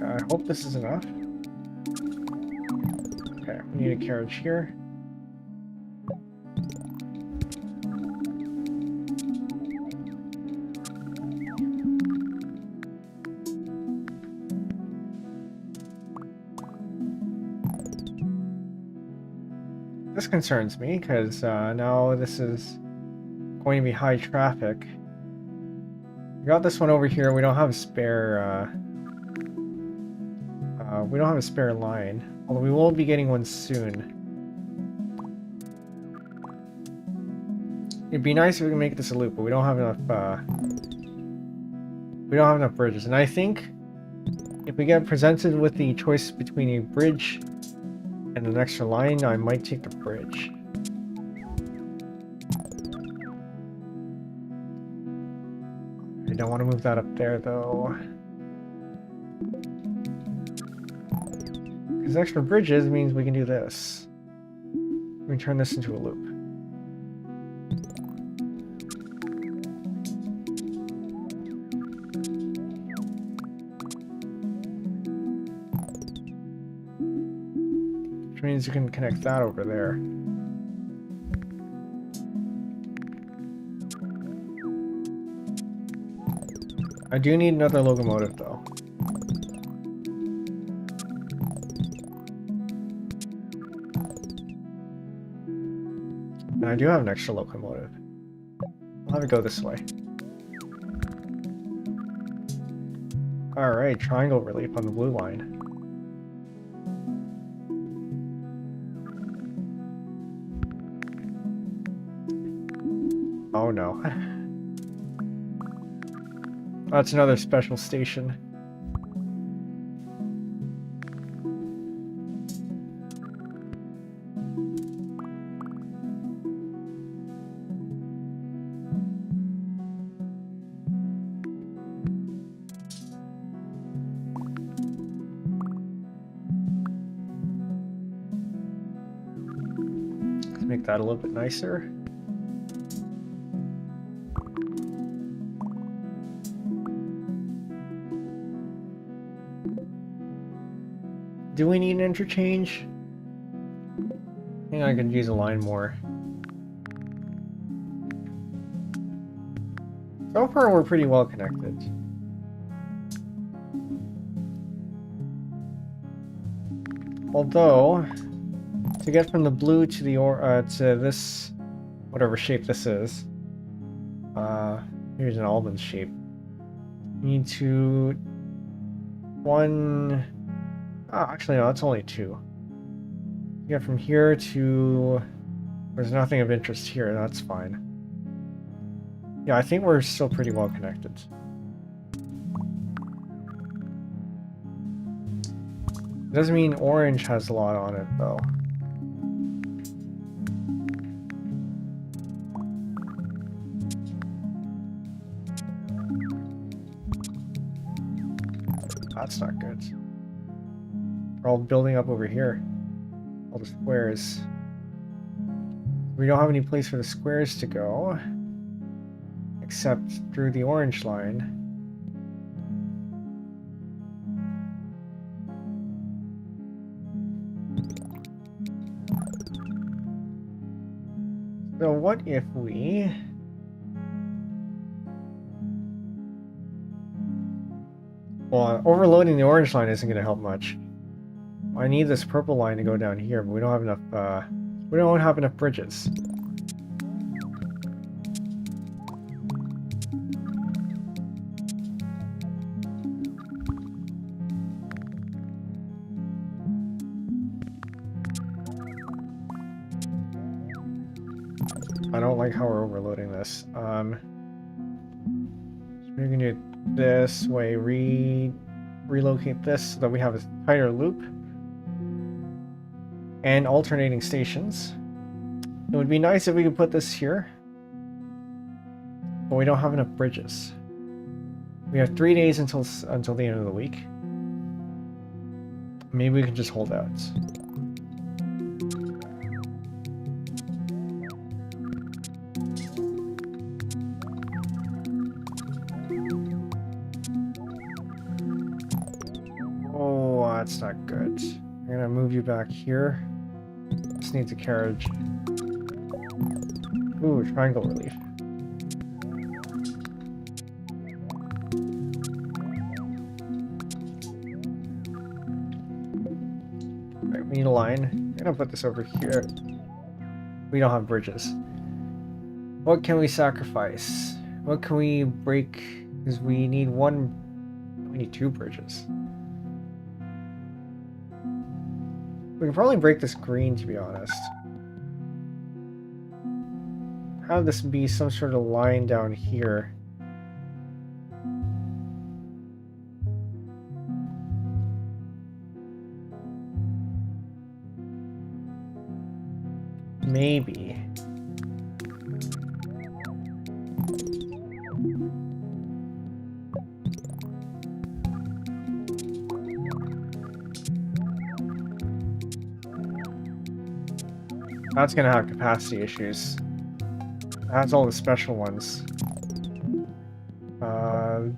Speaker 1: I hope this is enough. Okay, we need a carriage here. This concerns me because now this is going to be high traffic. We got this one over here. We don't have a spare. We don't have a spare line, although we will be getting one soon. It'd be nice if we could make this a loop, but we don't have enough. We don't have enough bridges, and I think if we get presented with the choice between a bridge and an extra line, I might take the bridge. I don't want to move that up there though. Because extra bridges means we can do this. We can turn this into a loop. Which means you can connect that over there. I do need another locomotive though. And I do have an extra locomotive. I'll have it go this way. Alright, triangle relief on the blue line. Oh no. That's another special station. Let's make that a little bit nicer. Do we need an interchange? I think I could use a line more. So far, we're pretty well connected. Although, to get from the blue to the to this, whatever shape this is, here's an almond shape. You need to actually no, that's only two. You get from here to, there's nothing of interest here. That's fine. Yeah, I think we're still pretty well connected. Doesn't mean orange has a lot on it though. That's not good. We're all building up over here. All the squares. We don't have any place for the squares to go. Except through the orange line. So what if we Well, overloading the orange line isn't going to help much. I need this purple line to go down here, but we don't have enough, we don't have enough bridges. I don't like how we're overloading this. So we're gonna do it this way, relocate this so that we have a tighter loop. And alternating stations. It would be nice if we could put this here, but we don't have enough bridges. We have 3 days until the end of the week. Maybe we can just hold out. Oh, that's not good. I'm gonna move you back here. This needs a carriage. Ooh, triangle relief. Right, we need a line. I'm gonna put this over here. We don't have bridges. What can we sacrifice? What can we break? Because we need we need 2 bridges. We can probably break this green, to be honest. Have this be some sort of line down here. Maybe. That's gonna have capacity issues. That's all the special ones.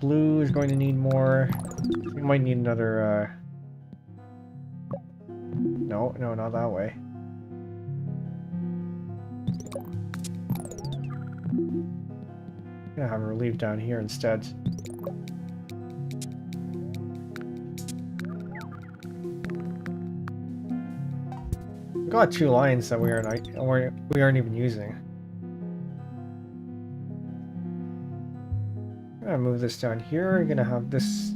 Speaker 1: Blue is going to need more. We might need another, No, not that way. I'm gonna have a relief down here instead. We got 2 lines that we aren't even using. I'm gonna move this down here. I'm gonna have this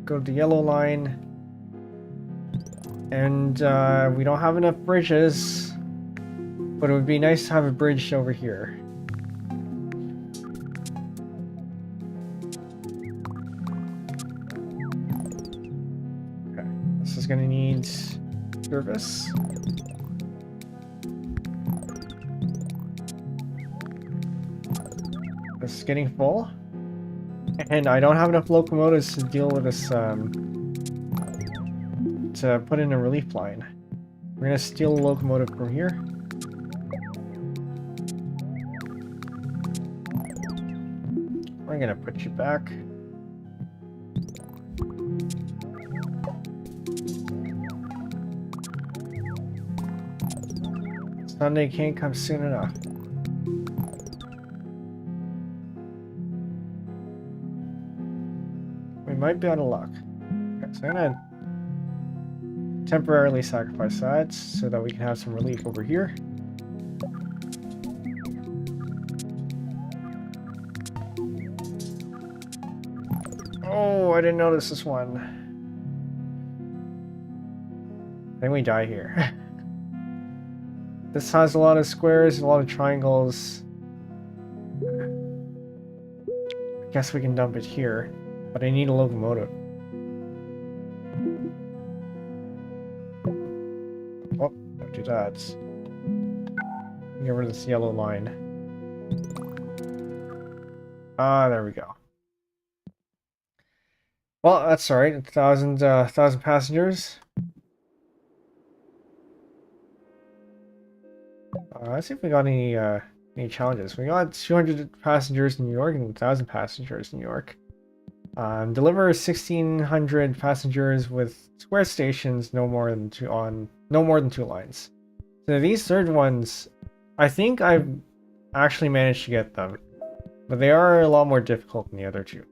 Speaker 1: go to the yellow line. And we don't have enough bridges, but it would be nice to have a bridge over here. Okay, this is gonna need service. This is getting full. And I don't have enough locomotives to deal with this, to put in a relief line. We're gonna steal a locomotive from here. We're gonna put you back. Sunday can't come soon enough. We might be out of luck. Okay, so I'm gonna temporarily sacrifice that so that we can have some relief over here. Oh, I didn't notice this one. I think we die here. This has a lot of squares, a lot of triangles. I guess we can dump it here, but I need a locomotive. Oh, don't do that. Get rid of this yellow line. Ah, there we go. Well, that's alright. 1,000 passengers. Let's see if we got any challenges. We got 200 passengers in New York and 1,000 passengers in New York. Deliver 1,600 passengers with square stations, no more than 2 lines. So these third ones, I think I've actually managed to get them, but they are a lot more difficult than the other 2.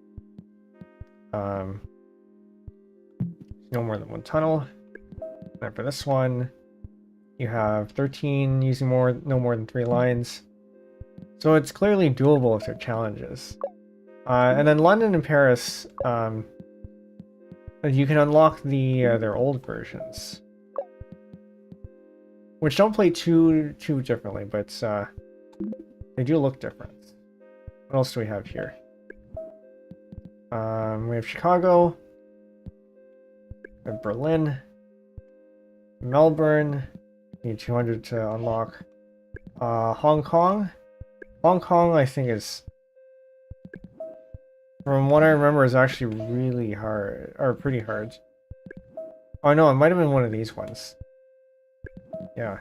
Speaker 1: No more than one tunnel. And for this one, you have 13 using no more than 3 lines. So it's clearly doable if there are challenges. And then London and Paris, you can unlock their old versions, which don't play too differently, but they do look different. What else do we have here? We have Chicago, we have Berlin, Melbourne. Need 200 to unlock. Hong Kong. Hong Kong, I think is, from what I remember, is actually really hard, or pretty hard. Oh no, it might have been one of these ones. Yeah.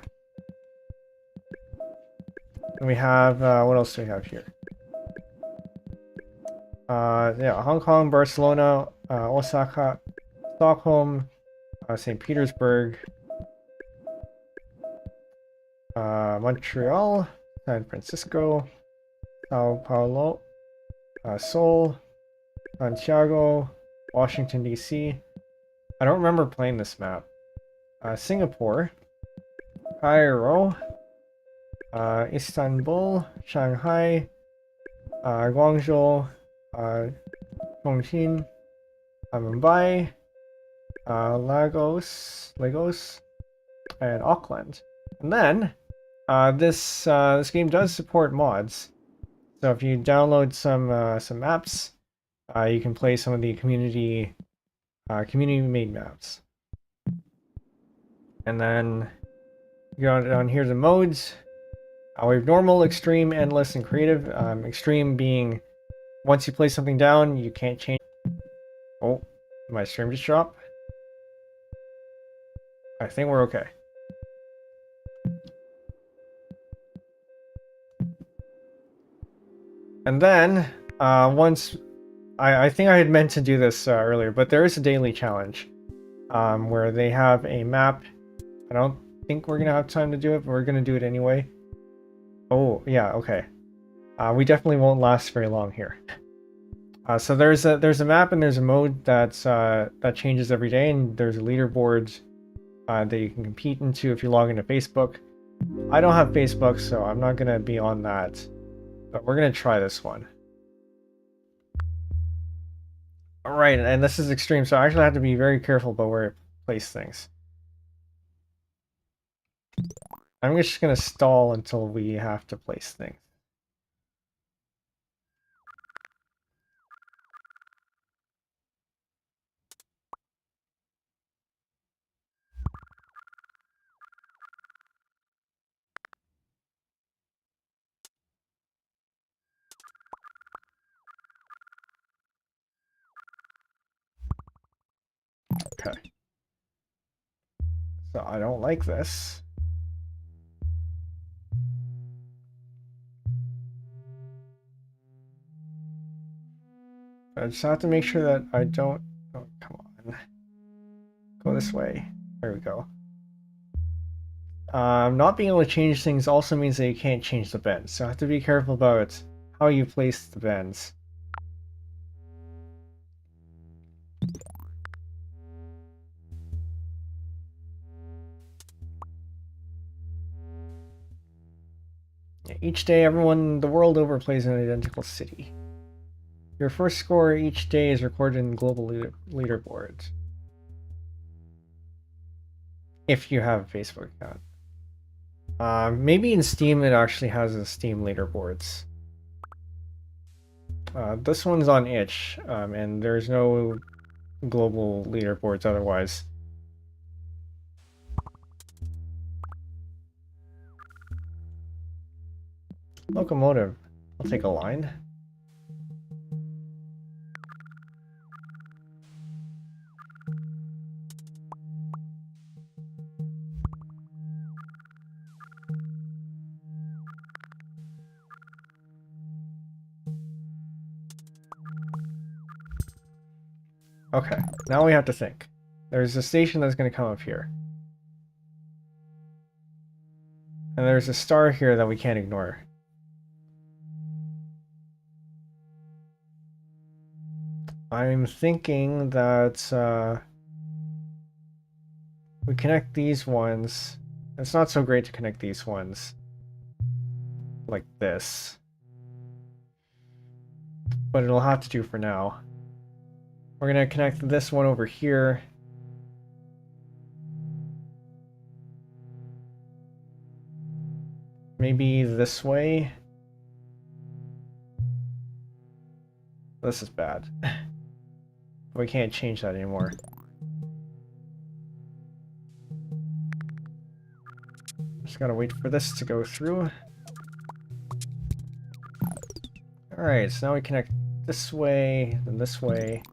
Speaker 1: And we have, what else do we have here? Yeah, Hong Kong, Barcelona, Osaka, Stockholm, St. Petersburg, Montreal, San Francisco, Sao Paulo, Seoul, Santiago, Washington, D.C. I don't remember playing this map. Singapore, Cairo, Istanbul, Shanghai, Guangzhou, Chongqing, Mumbai, Lagos, and Auckland. And then this game does support mods. So if you download some maps, you can play some of the community made maps. And then you go down here to modes. We have normal, extreme, endless, and creative. Extreme being once you place something down, you can't change. Oh, my stream just dropped. I think we're okay. And then once I think I had meant to do this earlier, but there is a daily challenge where they have a map. I don't think we're gonna have time to do it, but we're gonna do it anyway. Oh yeah, okay. We definitely won't last very long here. So there's a map and there's a mode that changes every day, and there's a leaderboard that you can compete into if you log into Facebook. I don't have Facebook, so I'm not gonna be on that, but we're gonna try this one. All right, and this is extreme, so I actually have to be very careful about where I place things. I'm just gonna stall until we have to place things. Okay. So I don't like this. I just have to make sure that I don't... Oh, come on. Go this way. There we go. Not being able to change things also means that you can't change the bends, so I have to be careful about how you place the bends. Each day, everyone the world over plays an identical city. Your first score each day is recorded in global leaderboards. If you have a Facebook account. Maybe in Steam it actually has a Steam leaderboards. This one's on itch, and there's no global leaderboards otherwise. Locomotive. I'll take a line. Okay, now we have to think. There's a station that's going to come up here. And there's a star here that we can't ignore. I'm thinking that we connect these ones. It's not so great to connect these ones like this, but it'll have to do for now. We're gonna connect this one over here. Maybe this way. This is bad. We can't change that anymore. Just gotta wait for this to go through. Alright, so now we connect this way, then this way.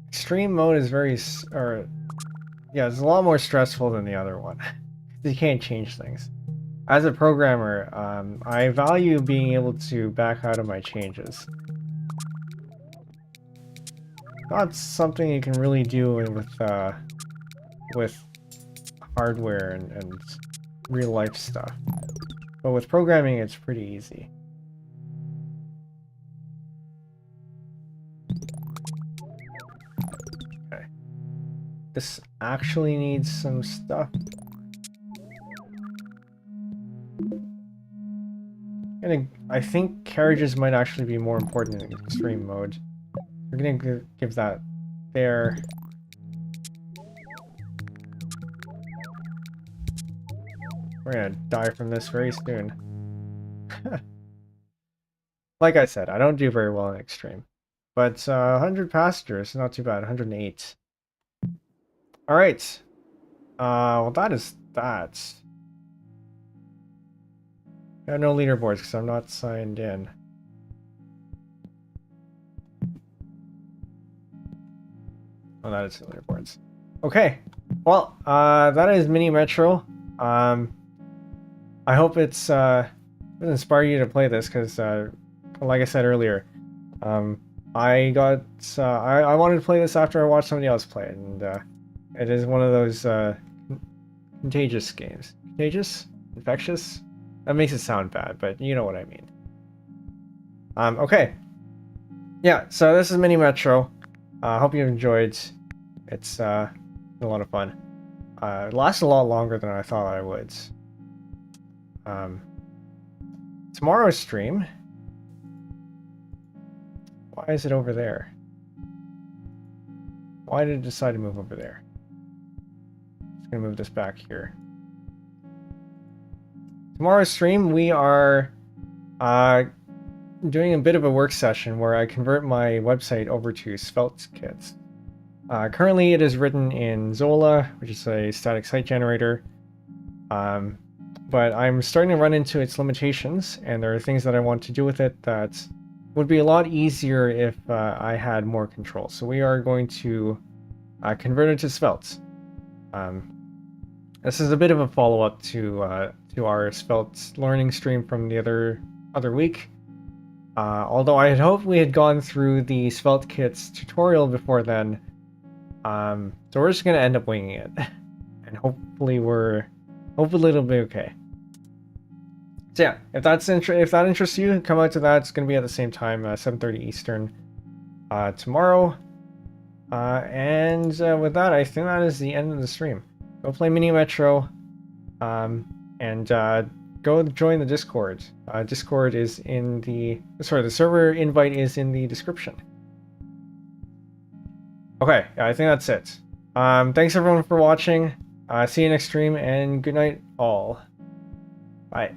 Speaker 1: Extreme mode is yeah, it's a lot more stressful than the other one. You can't change things. As a programmer, I value being able to back out of my changes. Not something you can really do with hardware and real life stuff. But with programming, it's pretty easy. Okay. This actually needs some stuff. I think carriages might actually be more important in extreme mode. We're gonna give that there. We're gonna die from this very soon. Like I said, I don't do very well in extreme. But 100 passengers, not too bad. 108. Alright. Well, that is that. I have no leaderboards because I'm not signed in. Oh, that is the leaderboards. Okay. Well, that is Mini Metro. I hope it's inspire you to play this because, like I said earlier, I wanted to play this after I watched somebody else play it, and it is one of those contagious games. Contagious? Infectious? That makes it sound bad, but you know what I mean. Okay. Yeah, so this is Mini Metro. I hope you enjoyed. It's a lot of fun. It lasted a lot longer than I thought I would. Tomorrow's stream. Why is it over there? Why did it decide to move over there? Just gonna move this back here. Tomorrow's stream, we are doing a bit of a work session where I convert my website over to Svelte kits. Currently, it is written in Zola, which is a static site generator, but I'm starting to run into its limitations, and there are things that I want to do with it that would be a lot easier if I had more control. So we are going to convert it to Svelte. This is a bit of a follow-up to our Svelte learning stream from the other week. Although I had hoped we had gone through the Svelte kits tutorial before then. So we're just gonna end up winging it, and hopefully it'll be okay. So yeah, if that interests you, come out to that. It's gonna be at the same time, 7:30 Eastern, tomorrow. And with that, I think that is the end of the stream. Go play Mini Metro, and go join the Discord. Discord is in the server invite is in the description. Okay, I think that's it. Thanks everyone for watching. See you next stream, and good night all. Bye.